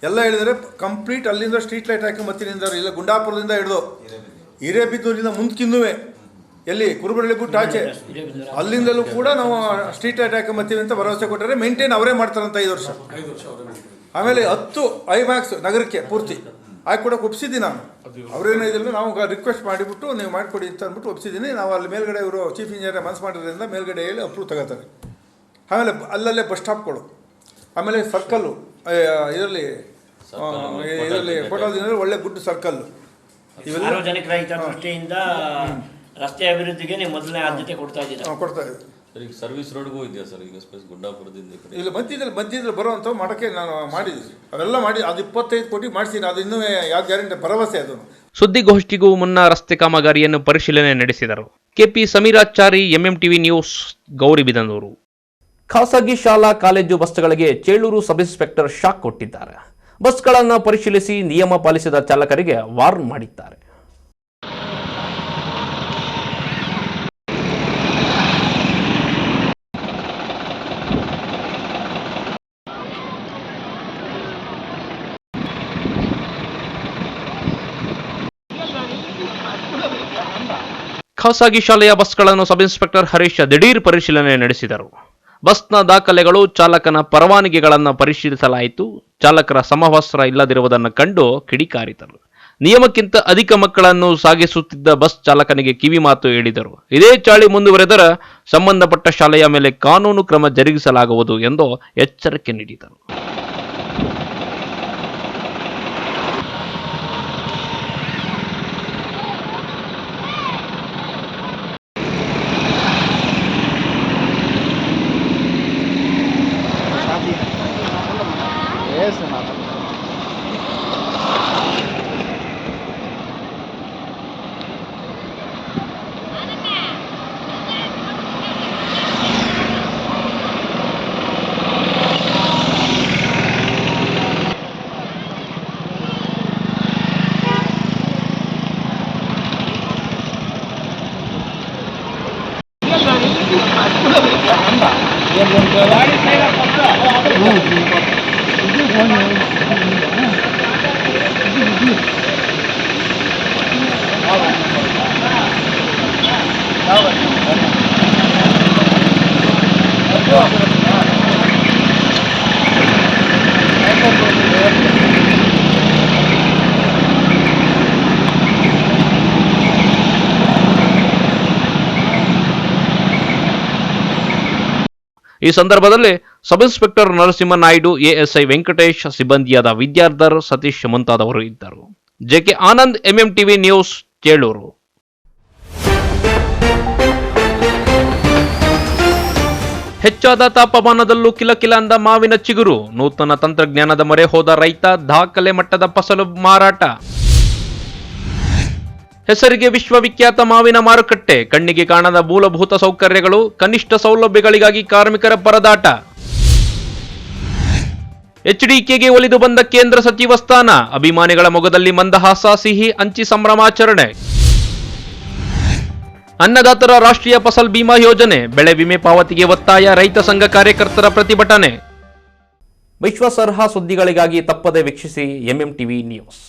ಎಲ್ಲ ಹೇಳಿದರೆ ಕಂಪ್ಲೀಟ್ ಅಲ್ಲಿಂದ ಸ್ಟ್ರೀಟ್ ಲೈಟ್ ಹಾಕೊಂಬತ್ತೀನಿ. ಇಲ್ಲ ಗುಂಡಾಪುರದಿಂದ ಹಿಡಿದು ಹಿರೇಬಿದ್ದೂರಿಂದ ಮುಂದಕ್ಕಿಂದುವೆ ಎಲ್ಲಿ ಕುರುಬಳ್ಳಿ ಗುಟ್ಟು ಆಚೆ ಅಲ್ಲಿಂದಲೂ ಕೂಡ ನಾವು ಸ್ಟ್ರೀಟ್ ಲೈಟ್ ಹಾಕೊಂಬತ್ತೀವಿ ಅಂತ ಭರವಸೆ ಕೊಟ್ಟರೆ ಮೇಂಟೈನ್ ಅವರೇ ಮಾಡ್ತಾರಂತ 5 ವರ್ಷ. ಆಮೇಲೆ 10 ಐಮ್ಯಾಕ್ಸ್ ನಗರಕ್ಕೆ ಪೂರ್ತಿ ಆಗಿ ಕೂಡ ಒಪ್ಸಿದ್ದೀನಿ ನಾನು. ಅವರೇನೋ ಇದರಲ್ಲಿ ನಾವು ರಿಕ್ವೆಸ್ಟ್ ಮಾಡಿಬಿಟ್ಟು ನೀವು ಮಾಡಿಕೊಡಿ ಅಂತ ಅಂದ್ಬಿಟ್ಟು ಒಪ್ಸಿದ್ದೀನಿ. ನಾವು ಅಲ್ಲಿ ಮೇಲ್ಗಡೆ ಇವರು ಚೀಫ್ ಇಂಜಿನಿಯರ್ ಮನಸ್ಸು ಮಾಡಿರೋದ್ರಿಂದ ಮೇಲ್ಗಡೆ ಹೇಳಿ ಅಪ್ರೂವ್ ತಗೋತಾರೆ. ಆಮೇಲೆ ಅಲ್ಲಲ್ಲೇ ಬಸ್ ಸ್ಟಾಪ್ಗಳು, ಆಮೇಲೆ ಸರ್ಕಲ್ಲು ಇದರಲ್ಲಿ ಫೋಟೋದಿಂದ ಒಳ್ಳೆ ಗುಡ್ ಸರ್ಕಲ್ಲು, ಸಾರ್ವಜನಿಕರ ಹಿತದೃಷ್ಟಿಯಿಂದ ರಸ್ತೆ ಅಭಿವೃದ್ಧಿಗೆ ನೀವು ಮೊದಲನೇ ಆದ್ಯತೆ ಕೊಡ್ತಾ ಇದ್ದೀರಾ? ಕೊಡ್ತಾ ಇದ್ದೀವಿ. ಈಗ ಸರ್ವಿಸ್ ರೋಡ್ಗೂ ಇದೆಯಾ ಸರ್? ಈಗ ಸ್ಪೇಸ್ ಗುಂಡಾಪುರದಿಂದ ಇಲ್ಲಿ ಮಧ್ಯದಲ್ಲಿ ಬರುವಂಥ ಮಾಡೋಕ್ಕೆ ನಾನು ಮಾಡಿದ್ದೀನಿ. ಅವೆಲ್ಲ ಮಾಡಿ ಅದು 25 ಕೋಟಿ ಮಾಡಿಸಿದ್ದೀನಿ. ಅದು ಇನ್ನೂ ಯಾವ ಗ್ಯಾರಂಟಿ ಭರವಸೆ ಅದು. ಸುದ್ದಿಗೋಷ್ಠಿಗೂ ಮುನ್ನ ರಸ್ತೆ ಕಾಮಗಾರಿಯನ್ನು ಪರಿಶೀಲನೆ ನಡೆಸಿದರು. KP Sameerachari, MMTV news, Gauribidanur. ಖಾಸಗಿ ಶಾಲಾ ಕಾಲೇಜು ಬಸ್ಗಳಿಗೆ ಚೇಳೂರು ಸಬ್ ಇನ್ಸ್ಪೆಕ್ಟರ್ ಶಾಕ್ ಕೊಟ್ಟಿದ್ದಾರೆ. ಬಸ್ಗಳನ್ನು ಪರಿಶೀಲಿಸಿ ನಿಯಮ ಪಾಲಿಸಿದ ಚಾಲಕರಿಗೆ ವಾರ್ನ್ ಮಾಡಿದ್ದಾರೆ. ಖಾಸಗಿ ಶಾಲೆಯ ಬಸ್ಗಳನ್ನು ಸಬ್ ಇನ್ಸ್ಪೆಕ್ಟರ್ ಹರೀಶ್ ದಿಢೀರ್ ಪರಿಶೀಲನೆ ನಡೆಸಿದರು. ಬಸ್ನ ದಾಖಲೆಗಳು, ಚಾಲಕನ ಪರವಾನಗಿಗಳನ್ನು ಪರಿಶೀಲಿಸಲಾಯಿತು. ಚಾಲಕರ ಸಮವಸ್ತ್ರ ಇಲ್ಲದಿರುವುದನ್ನು ಕಂಡು ಕಿಡಿಕಾರಿದರು. ನಿಯಮಕ್ಕಿಂತ ಅಧಿಕ ಮಕ್ಕಳನ್ನು ಸಾಗಿಸುತ್ತಿದ್ದ ಬಸ್ ಚಾಲಕನಿಗೆ ಕಿವಿ ಮಾತು ಹೇಳಿದರು. ಇದೇ ಚಾಳಿ ಮುಂದುವರೆದರೆ ಸಂಬಂಧಪಟ್ಟ ಶಾಲೆಯ ಮೇಲೆ ಕಾನೂನು ಕ್ರಮ ಜರುಗಿಸಲಾಗುವುದು ಎಂದು ಎಚ್ಚರಿಕೆ ನೀಡಿದರು. ಈ ಸಂದರ್ಭದಲ್ಲಿ sub inspector Narasimhanaidu, ASI Venkatesh, ಸಿಬ್ಬಂದಿಯಾದ ವಿದ್ಯಾಧರ್, ಸತೀಶ್ ಮುಂತಾದವರು ಇದ್ದರು. JK Anand, MMTV news, Chelur. ಹೆಚ್ಚಾದ ತಾಪಮಾನದಲ್ಲೂ ಕಿಲಕಿಲ ಅಂದ ಮಾವಿನ ಚಿಗುರು. ನೂತನ ತಂತ್ರಜ್ಞಾನದ ಮೊರೆ ಹೋದ ರೈತ, ದಾಖಲೆ ಮಟ್ಟದ ಫಸಲು ಮಾರಾಟ. ಹೆಸರಿಗೆ ವಿಶ್ವವಿಖ್ಯಾತ ಮಾವಿನ ಮಾರುಕಟ್ಟೆ, ಕಣ್ಣಿಗೆ ಕಾಣದ ಮೂಲಭೂತ ಸೌಕರ್ಯಗಳು, ಕನಿಷ್ಠ ಸೌಲಭ್ಯಗಳಿಗಾಗಿ ಕಾರ್ಮಿಕರ ಪರದಾಟ. ಎಚ್ಡಿಕೆಗೆ ಒಲಿದು ಬಂದ ಕೇಂದ್ರ ಸಚಿವ ಸ್ಥಾನ, ಅಭಿಮಾನಿಗಳ ಮೊಗದಲ್ಲಿ ಮಂದಹಾಸ, ಸಿಹಿ ಹಂಚಿ ಸಂಭ್ರಮಾಚರಣೆ. ಅನ್ನದಾತರ ರಾಷ್ಟ್ರೀಯ ಫಸಲ್ ಬಿಮಾ ಯೋಜನೆ, ಬೆಳೆ ವಿಮೆ ಪಾವತಿಗೆ ಒತ್ತಾಯ, ರೈತ ಸಂಘ ಕಾರ್ಯಕರ್ತರ ಪ್ರತಿಭಟನೆ. ವಿಶ್ವಾಸಾರ್ಹ ಸುದ್ದಿಗಳಿಗಾಗಿ ತಪ್ಪದೆ ವೀಕ್ಷಿಸಿ ಎಂಎಂಟಿವಿ ನ್ಯೂಸ್.